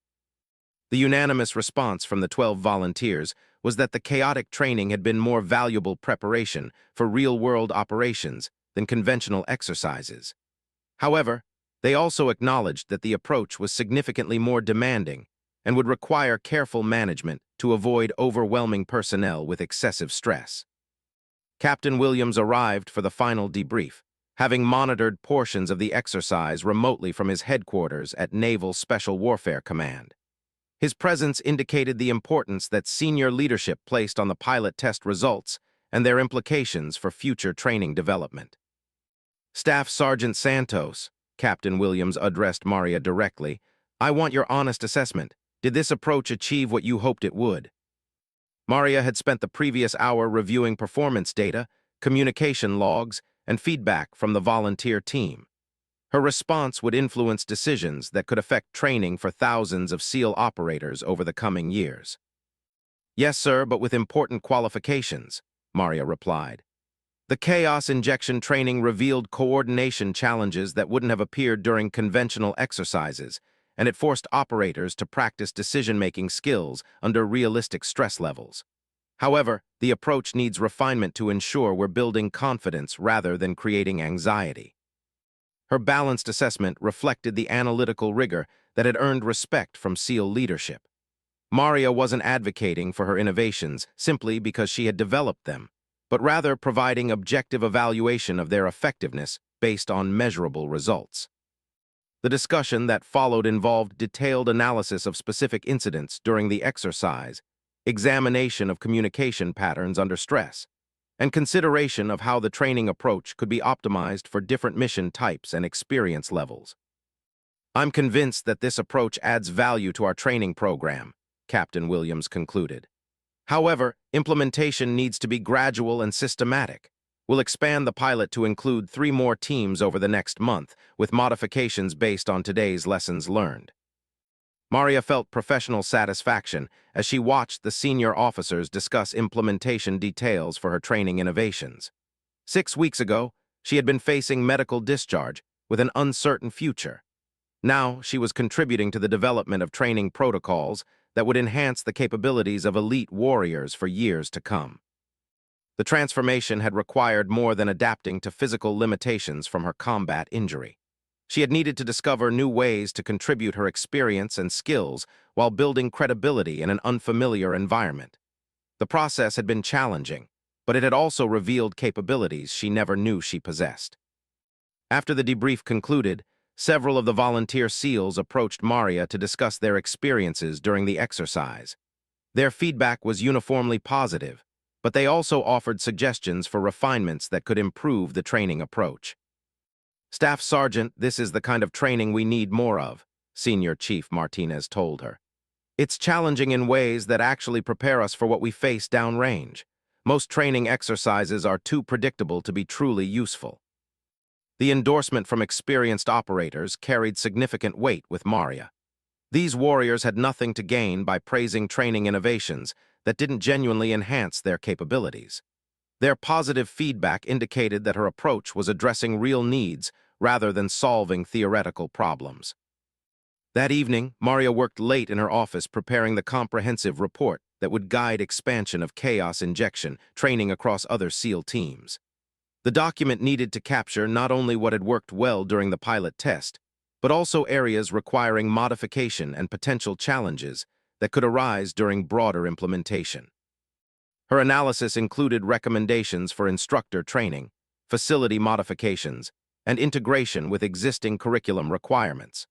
The unanimous response from the 12 volunteers was that the chaotic training had been more valuable preparation for real-world operations than conventional exercises. However, they also acknowledged that the approach was significantly more demanding and would require careful management to avoid overwhelming personnel with excessive stress. Captain Williams arrived for the final debrief, having monitored portions of the exercise remotely from his headquarters at Naval Special Warfare Command. His presence indicated the importance that senior leadership placed on the pilot test results and their implications for future training development. "Staff Sergeant Santos," Captain Williams addressed Maria directly, "I want your honest assessment. Did this approach achieve what you hoped it would?" Maria had spent the previous hour reviewing performance data, communication logs, and feedback from the volunteer team. Her response would influence decisions that could affect training for thousands of SEAL operators over the coming years. "Yes, sir, but with important qualifications," Maria replied. The chaos injection training revealed coordination challenges that wouldn't have appeared during conventional exercises, and it forced operators to practice decision-making skills under realistic stress levels. However, the approach needs refinement to ensure we're building confidence rather than creating anxiety. Her balanced assessment reflected the analytical rigor that had earned respect from SEAL leadership. Maria wasn't advocating for her innovations simply because she had developed them, but rather providing objective evaluation of their effectiveness based on measurable results. The discussion that followed involved detailed analysis of specific incidents during the exercise, examination of communication patterns under stress, and consideration of how the training approach could be optimized for different mission types and experience levels. "I'm convinced that this approach adds value to our training program," Captain Williams concluded. "However, implementation needs to be gradual and systematic. We'll expand the pilot to include 3 more teams over the next month, with modifications based on today's lessons learned." Maria felt professional satisfaction as she watched the senior officers discuss implementation details for her training innovations. 6 weeks ago, she had been facing medical discharge with an uncertain future. Now, she was contributing to the development of training protocols that would enhance the capabilities of elite warriors for years to come. The transformation had required more than adapting to physical limitations from her combat injury. She had needed to discover new ways to contribute her experience and skills while building credibility in an unfamiliar environment. The process had been challenging, but it had also revealed capabilities she never knew she possessed. After the debrief concluded, several of the volunteer SEALs approached Maria to discuss their experiences during the exercise. Their feedback was uniformly positive, but they also offered suggestions for refinements that could improve the training approach. "Staff Sergeant, this is the kind of training we need more of," Senior Chief Martinez told her. "It's challenging in ways that actually prepare us for what we face downrange. Most training exercises are too predictable to be truly useful." The endorsement from experienced operators carried significant weight with Maria. These warriors had nothing to gain by praising training innovations that didn't genuinely enhance their capabilities. Their positive feedback indicated that her approach was addressing real needs rather than solving theoretical problems. That evening, Maria worked late in her office preparing the comprehensive report that would guide expansion of chaos injection training across other SEAL teams. The document needed to capture not only what had worked well during the pilot test, but also areas requiring modification and potential challenges that could arise during broader implementation. Her analysis included recommendations for instructor training, facility modifications, and integration with existing curriculum requirements.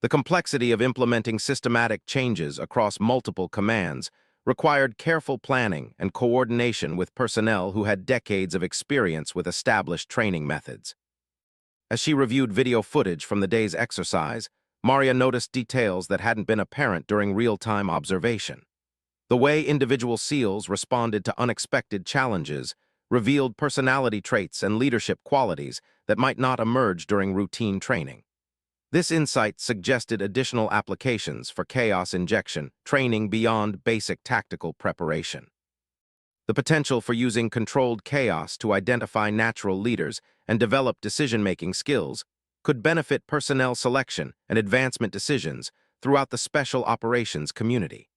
The complexity of implementing systematic changes across multiple commands required careful planning and coordination with personnel who had decades of experience with established training methods. As she reviewed video footage from the day's exercise, Maria noticed details that hadn't been apparent during real-time observation. The way individual SEALs responded to unexpected challenges revealed personality traits and leadership qualities that might not emerge during routine training. This insight suggested additional applications for chaos injection training beyond basic tactical preparation. The potential for using controlled chaos to identify natural leaders and develop decision-making skills could benefit personnel selection and advancement decisions throughout the special operations community.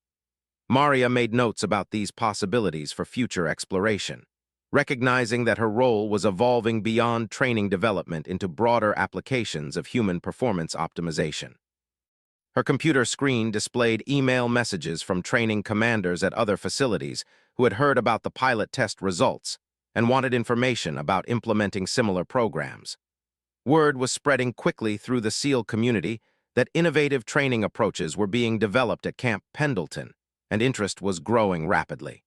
Maria made notes about these possibilities for future exploration, recognizing that her role was evolving beyond training development into broader applications of human performance optimization. Her computer screen displayed email messages from training commanders at other facilities who had heard about the pilot test results and wanted information about implementing similar programs. Word was spreading quickly through the SEAL community that innovative training approaches were being developed at Camp Pendleton, and interest was growing rapidly.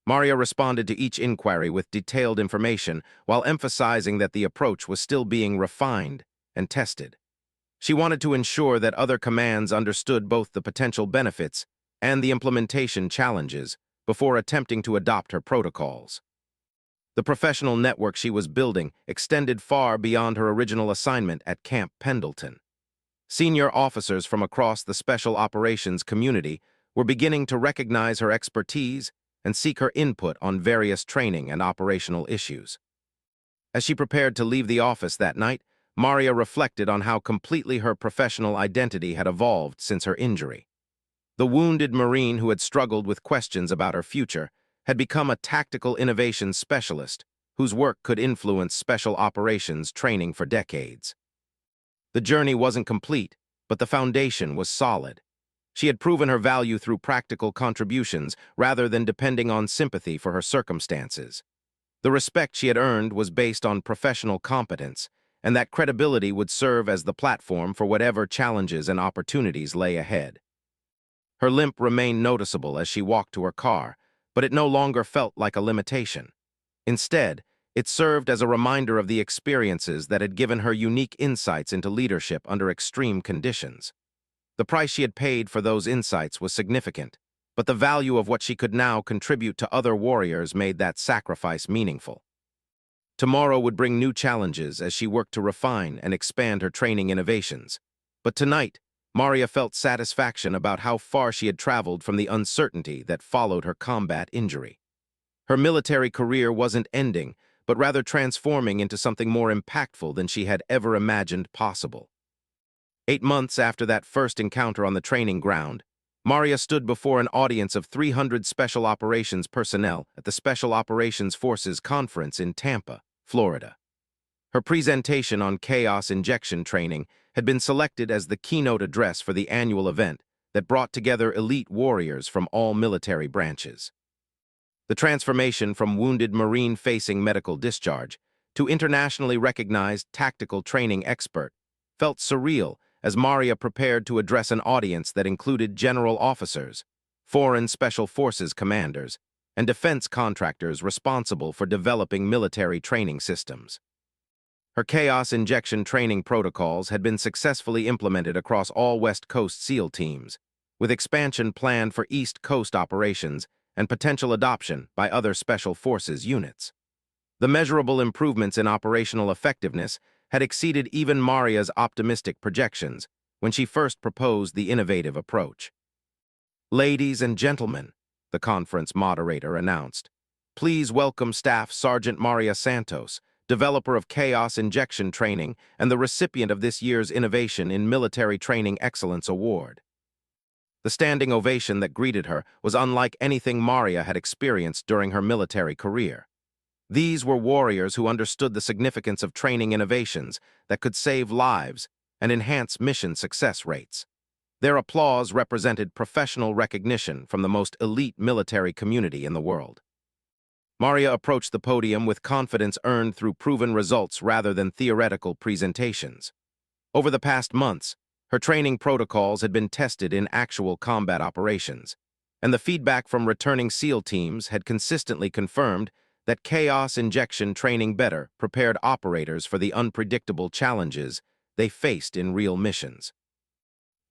Maria responded to each inquiry with detailed information while emphasizing that the approach was still being refined and tested. She wanted to ensure that other commands understood both the potential benefits and the implementation challenges before attempting to adopt her protocols. The professional network she was building extended far beyond her original assignment at Camp Pendleton. Senior officers from across the special operations community were beginning to recognize her expertise and seek her input on various training and operational issues. As she prepared to leave the office that night, Maria reflected on how completely her professional identity had evolved since her injury. The wounded Marine who had struggled with questions about her future had become a tactical innovation specialist whose work could influence special operations training for decades. The journey wasn't complete, but the foundation was solid. She had proven her value through practical contributions rather than depending on sympathy for her circumstances. The respect she had earned was based on professional competence, and that credibility would serve as the platform for whatever challenges and opportunities lay ahead. Her limp remained noticeable as she walked to her car, but it no longer felt like a limitation. Instead, it served as a reminder of the experiences that had given her unique insights into leadership under extreme conditions. The price she had paid for those insights was significant, but the value of what she could now contribute to other warriors made that sacrifice meaningful. Tomorrow would bring new challenges as she worked to refine and expand her training innovations. But tonight, Maria felt satisfaction about how far she had traveled from the uncertainty that followed her combat injury. Her military career wasn't ending, but rather transforming into something more impactful than she had ever imagined possible. 8 months after that first encounter on the training ground, Maria stood before an audience of 300 Special Operations personnel at the Special Operations Forces Conference in Tampa, Florida. Her presentation on chaos injection training had been selected as the keynote address for the annual event that brought together elite warriors from all military branches. The transformation from wounded Marine facing medical discharge to internationally recognized tactical training expert felt surreal as Maria prepared to address an audience that included general officers, foreign special forces commanders, and defense contractors responsible for developing military training systems. Her chaos injection training protocols had been successfully implemented across all West Coast SEAL teams, with expansion planned for East Coast operations and potential adoption by other special forces units. The measurable improvements in operational effectiveness had exceeded even Maria's optimistic projections when she first proposed the innovative approach. "Ladies and gentlemen," the conference moderator announced, "please welcome Staff Sergeant Maria Santos, developer of Chaos Injection Training and the recipient of this year's Innovation in Military Training Excellence Award." The standing ovation that greeted her was unlike anything Maria had experienced during her military career. These were warriors who understood the significance of training innovations that could save lives and enhance mission success rates. Their applause represented professional recognition from the most elite military community in the world. Maria approached the podium with confidence earned through proven results rather than theoretical presentations. Over the past months, her training protocols had been tested in actual combat operations, and the feedback from returning SEAL teams had consistently confirmed that chaos injection training better prepared operators for the unpredictable challenges they faced in real missions.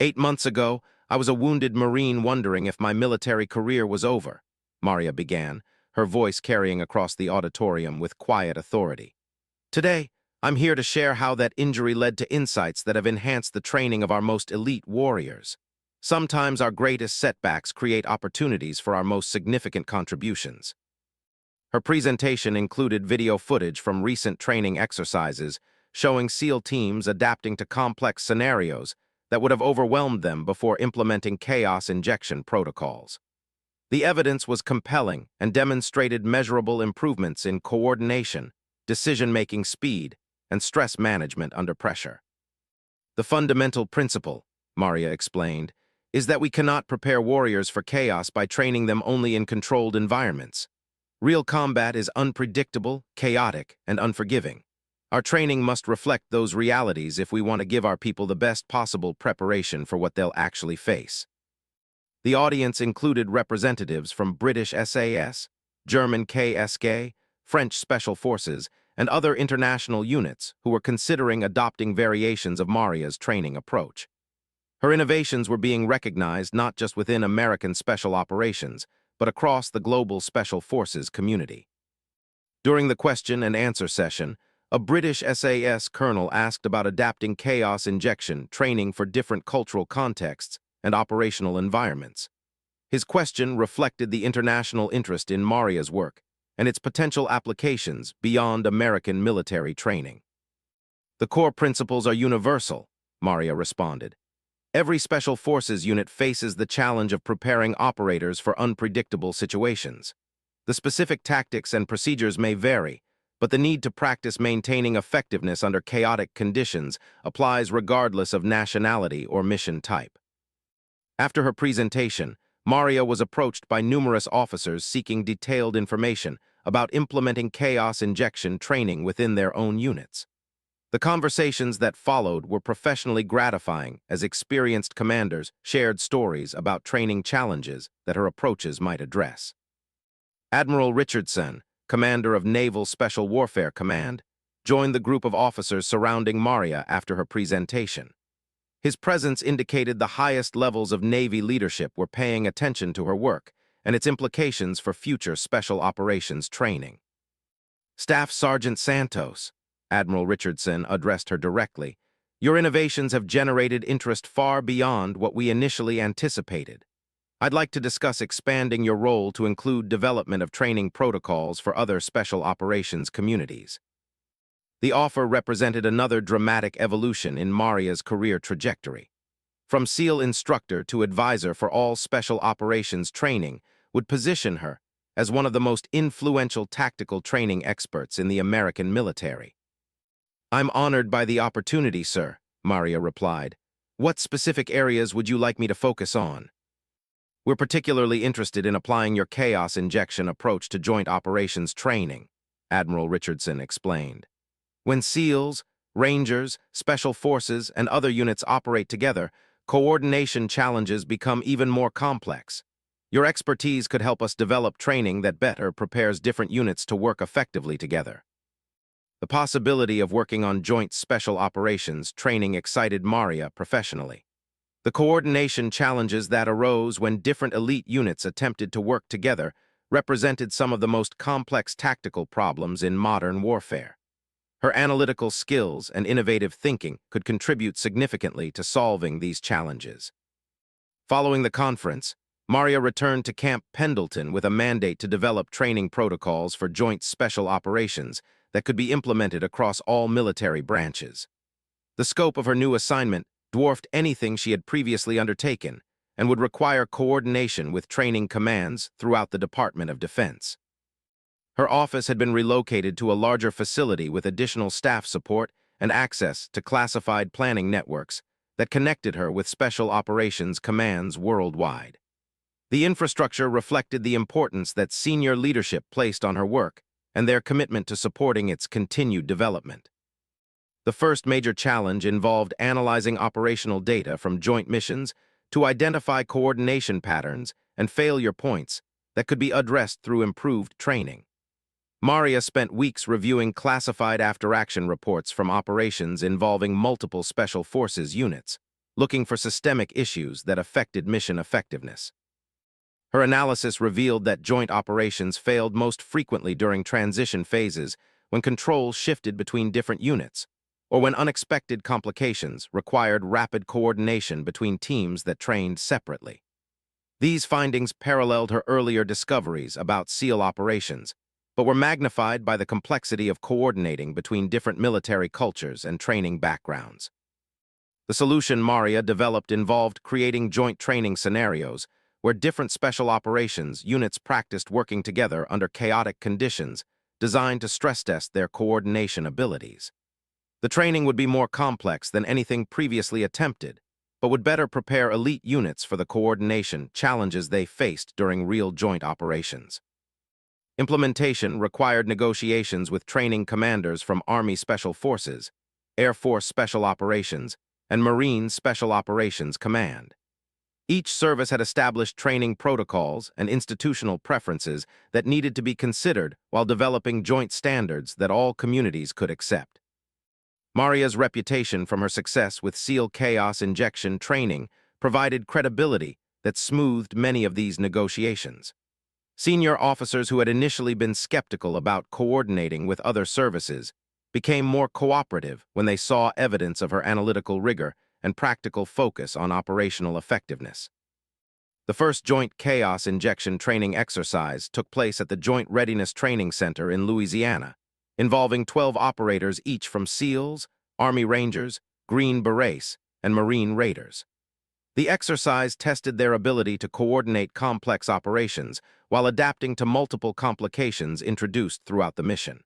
8 months ago, I was a wounded Marine wondering if my military career was over, Maria began, her voice carrying across the auditorium with quiet authority. Today, I'm here to share how that injury led to insights that have enhanced the training of our most elite warriors. Sometimes our greatest setbacks create opportunities for our most significant contributions. Her presentation included video footage from recent training exercises showing SEAL teams adapting to complex scenarios that would have overwhelmed them before implementing chaos injection protocols. The evidence was compelling and demonstrated measurable improvements in coordination, decision-making speed, and stress management under pressure. The fundamental principle, Maria explained, is that we cannot prepare warriors for chaos by training them only in controlled environments. Real combat is unpredictable, chaotic, and unforgiving. Our training must reflect those realities if we want to give our people the best possible preparation for what they'll actually face. The audience included representatives from British SAS, German KSK, French Special Forces, and other international units who were considering adopting variations of Maria's training approach. Her innovations were being recognized not just within American special operations, but across the global Special Forces community. During the question and answer session, a British SAS colonel asked about adapting chaos injection training for different cultural contexts and operational environments. His question reflected the international interest in Maria's work and its potential applications beyond American military training. The core principles are universal, Maria responded. Every Special Forces unit faces the challenge of preparing operators for unpredictable situations. The specific tactics and procedures may vary, but the need to practice maintaining effectiveness under chaotic conditions applies regardless of nationality or mission type. After her presentation, Maria was approached by numerous officers seeking detailed information about implementing chaos injection training within their own units. The conversations that followed were professionally gratifying as experienced commanders shared stories about training challenges that her approaches might address. Admiral Richardson, commander of Naval Special Warfare Command, joined the group of officers surrounding Maria after her presentation. His presence indicated the highest levels of Navy leadership were paying attention to her work and its implications for future special operations training. Staff Sergeant Santos, Admiral Richardson addressed her directly, your innovations have generated interest far beyond what we initially anticipated. I'd like to discuss expanding your role to include development of training protocols for other special operations communities. The offer represented another dramatic evolution in Maria's career trajectory. From SEAL instructor to advisor for all special operations training would position her as one of the most influential tactical training experts in the American military. I'm honored by the opportunity, sir, Maria replied. What specific areas would you like me to focus on? We're particularly interested in applying your chaos injection approach to joint operations training, Admiral Richardson explained. When SEALs, Rangers, Special Forces, and other units operate together, coordination challenges become even more complex. Your expertise could help us develop training that better prepares different units to work effectively together. The possibility of working on joint special operations training excited Maria professionally. The coordination challenges that arose when different elite units attempted to work together represented some of the most complex tactical problems in modern warfare. Her analytical skills and innovative thinking could contribute significantly to solving these challenges. Following the conference, Maria returned to Camp Pendleton with a mandate to develop training protocols for joint special operations that could be implemented across all military branches. The scope of her new assignment dwarfed anything she had previously undertaken and would require coordination with training commands throughout the Department of Defense. Her office had been relocated to a larger facility with additional staff support and access to classified planning networks that connected her with special operations commands worldwide. The infrastructure reflected the importance that senior leadership placed on her work and their commitment to supporting its continued development. The first major challenge involved analyzing operational data from joint missions to identify coordination patterns and failure points that could be addressed through improved training. Maria spent weeks reviewing classified after-action reports from operations involving multiple Special Forces units, looking for systemic issues that affected mission effectiveness. Her analysis revealed that joint operations failed most frequently during transition phases when control shifted between different units, or when unexpected complications required rapid coordination between teams that trained separately. These findings paralleled her earlier discoveries about SEAL operations, but were magnified by the complexity of coordinating between different military cultures and training backgrounds. The solution Maria developed involved creating joint training scenarios where different special operations units practiced working together under chaotic conditions designed to stress test their coordination abilities. The training would be more complex than anything previously attempted, but would better prepare elite units for the coordination challenges they faced during real joint operations. Implementation required negotiations with training commanders from Army Special Forces, Air Force Special Operations, and Marine Special Operations Command. Each service had established training protocols and institutional preferences that needed to be considered while developing joint standards that all communities could accept. Maria's reputation from her success with SEAL chaos injection training provided credibility that smoothed many of these negotiations. Senior officers who had initially been skeptical about coordinating with other services became more cooperative when they saw evidence of her analytical rigor and practical focus on operational effectiveness. The first Joint Chaos Injection training exercise took place at the Joint Readiness Training Center in Louisiana, involving 12 operators each from SEALs, Army Rangers, Green Berets, and Marine Raiders. The exercise tested their ability to coordinate complex operations while adapting to multiple complications introduced throughout the mission.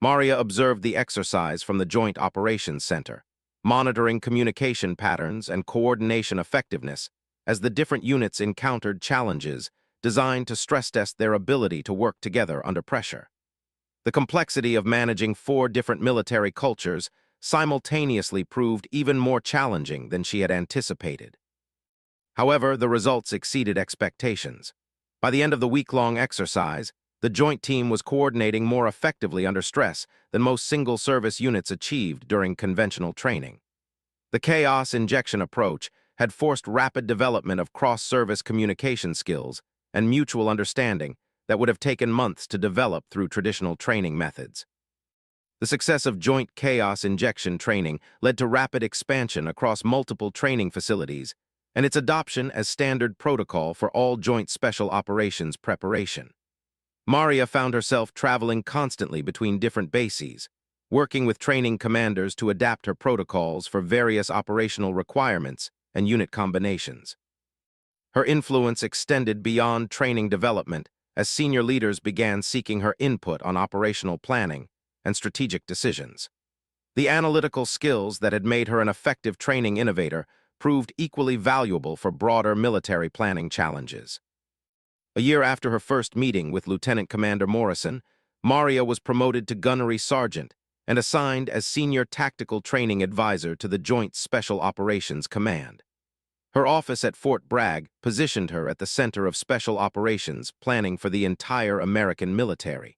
Maria observed the exercise from the Joint Operations Center, monitoring communication patterns and coordination effectiveness as the different units encountered challenges designed to stress-test their ability to work together under pressure. The complexity of managing 4 different military cultures simultaneously proved even more challenging than she had anticipated. However, the results exceeded expectations. By the end of the week-long exercise, the joint team was coordinating more effectively under stress than most single-service units achieved during conventional training. The chaos injection approach had forced rapid development of cross-service communication skills and mutual understanding that would have taken months to develop through traditional training methods. The success of Joint Chaos Injection training led to rapid expansion across multiple training facilities and its adoption as standard protocol for all Joint Special Operations preparation. Maria found herself traveling constantly between different bases, working with training commanders to adapt her protocols for various operational requirements and unit combinations. Her influence extended beyond training development as senior leaders began seeking her input on operational planning and strategic decisions. The analytical skills that had made her an effective training innovator proved equally valuable for broader military planning challenges. A year after her first meeting with Lieutenant Commander Morrison, Maria was promoted to Gunnery Sergeant and assigned as Senior Tactical Training Advisor to the Joint Special Operations Command. Her office at Fort Bragg positioned her at the center of special operations planning for the entire American military.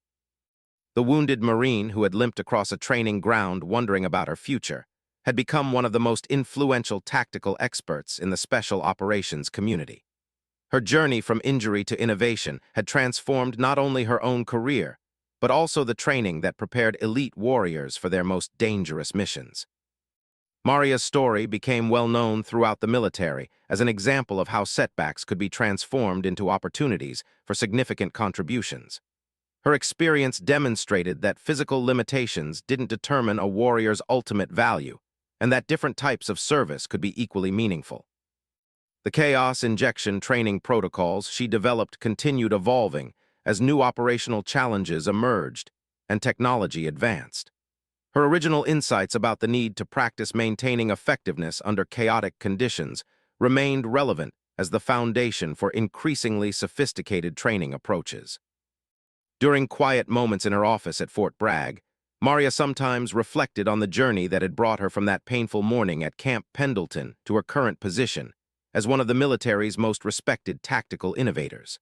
The wounded Marine who had limped across a training ground wondering about her future had become one of the most influential tactical experts in the special operations community. Her journey from injury to innovation had transformed not only her own career, but also the training that prepared elite warriors for their most dangerous missions. Maria's story became well known throughout the military as an example of how setbacks could be transformed into opportunities for significant contributions. Her experience demonstrated that physical limitations didn't determine a warrior's ultimate value, and that different types of service could be equally meaningful. The chaos injection training protocols she developed continued evolving as new operational challenges emerged and technology advanced. Her original insights about the need to practice maintaining effectiveness under chaotic conditions remained relevant as the foundation for increasingly sophisticated training approaches. During quiet moments in her office at Fort Bragg, Maria sometimes reflected on the journey that had brought her from that painful morning at Camp Pendleton to her current position as one of the military's most respected tactical innovators.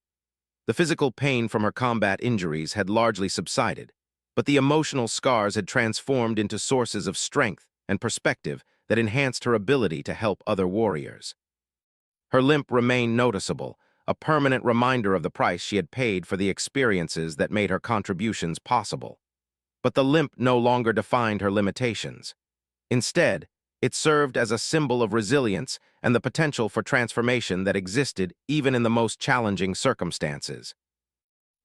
The physical pain from her combat injuries had largely subsided, but the emotional scars had transformed into sources of strength and perspective that enhanced her ability to help other warriors. Her limp remained noticeable, a permanent reminder of the price she had paid for the experiences that made her contributions possible. But the limp no longer defined her limitations. Instead, it served as a symbol of resilience and the potential for transformation that existed even in the most challenging circumstances.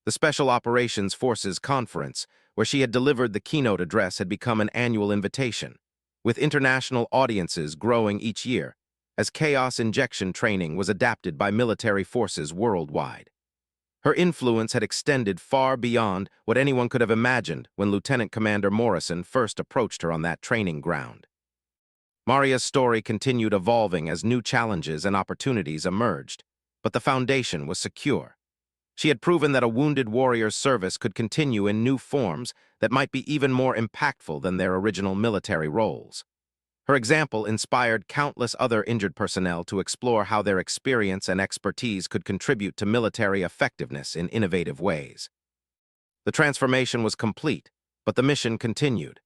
The Special Operations Forces Conference, where she had delivered the keynote address, had become an annual invitation, with international audiences growing each year, as chaos injection training was adapted by military forces worldwide. Her influence had extended far beyond what anyone could have imagined when Lieutenant Commander Morrison first approached her on that training ground. Maria's story continued evolving as new challenges and opportunities emerged, but the foundation was secure. She had proven that a wounded warrior's service could continue in new forms that might be even more impactful than their original military roles. Her example inspired countless other injured personnel to explore how their experience and expertise could contribute to military effectiveness in innovative ways. The transformation was complete, but the mission continued.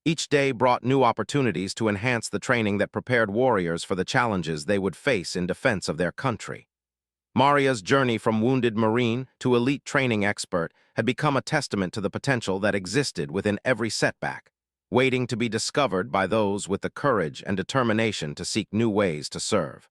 Each day brought new opportunities to enhance the training that prepared warriors for the challenges they would face in defense of their country. Maria's journey from wounded Marine to elite training expert had become a testament to the potential that existed within every setback, waiting to be discovered by those with the courage and determination to seek new ways to serve.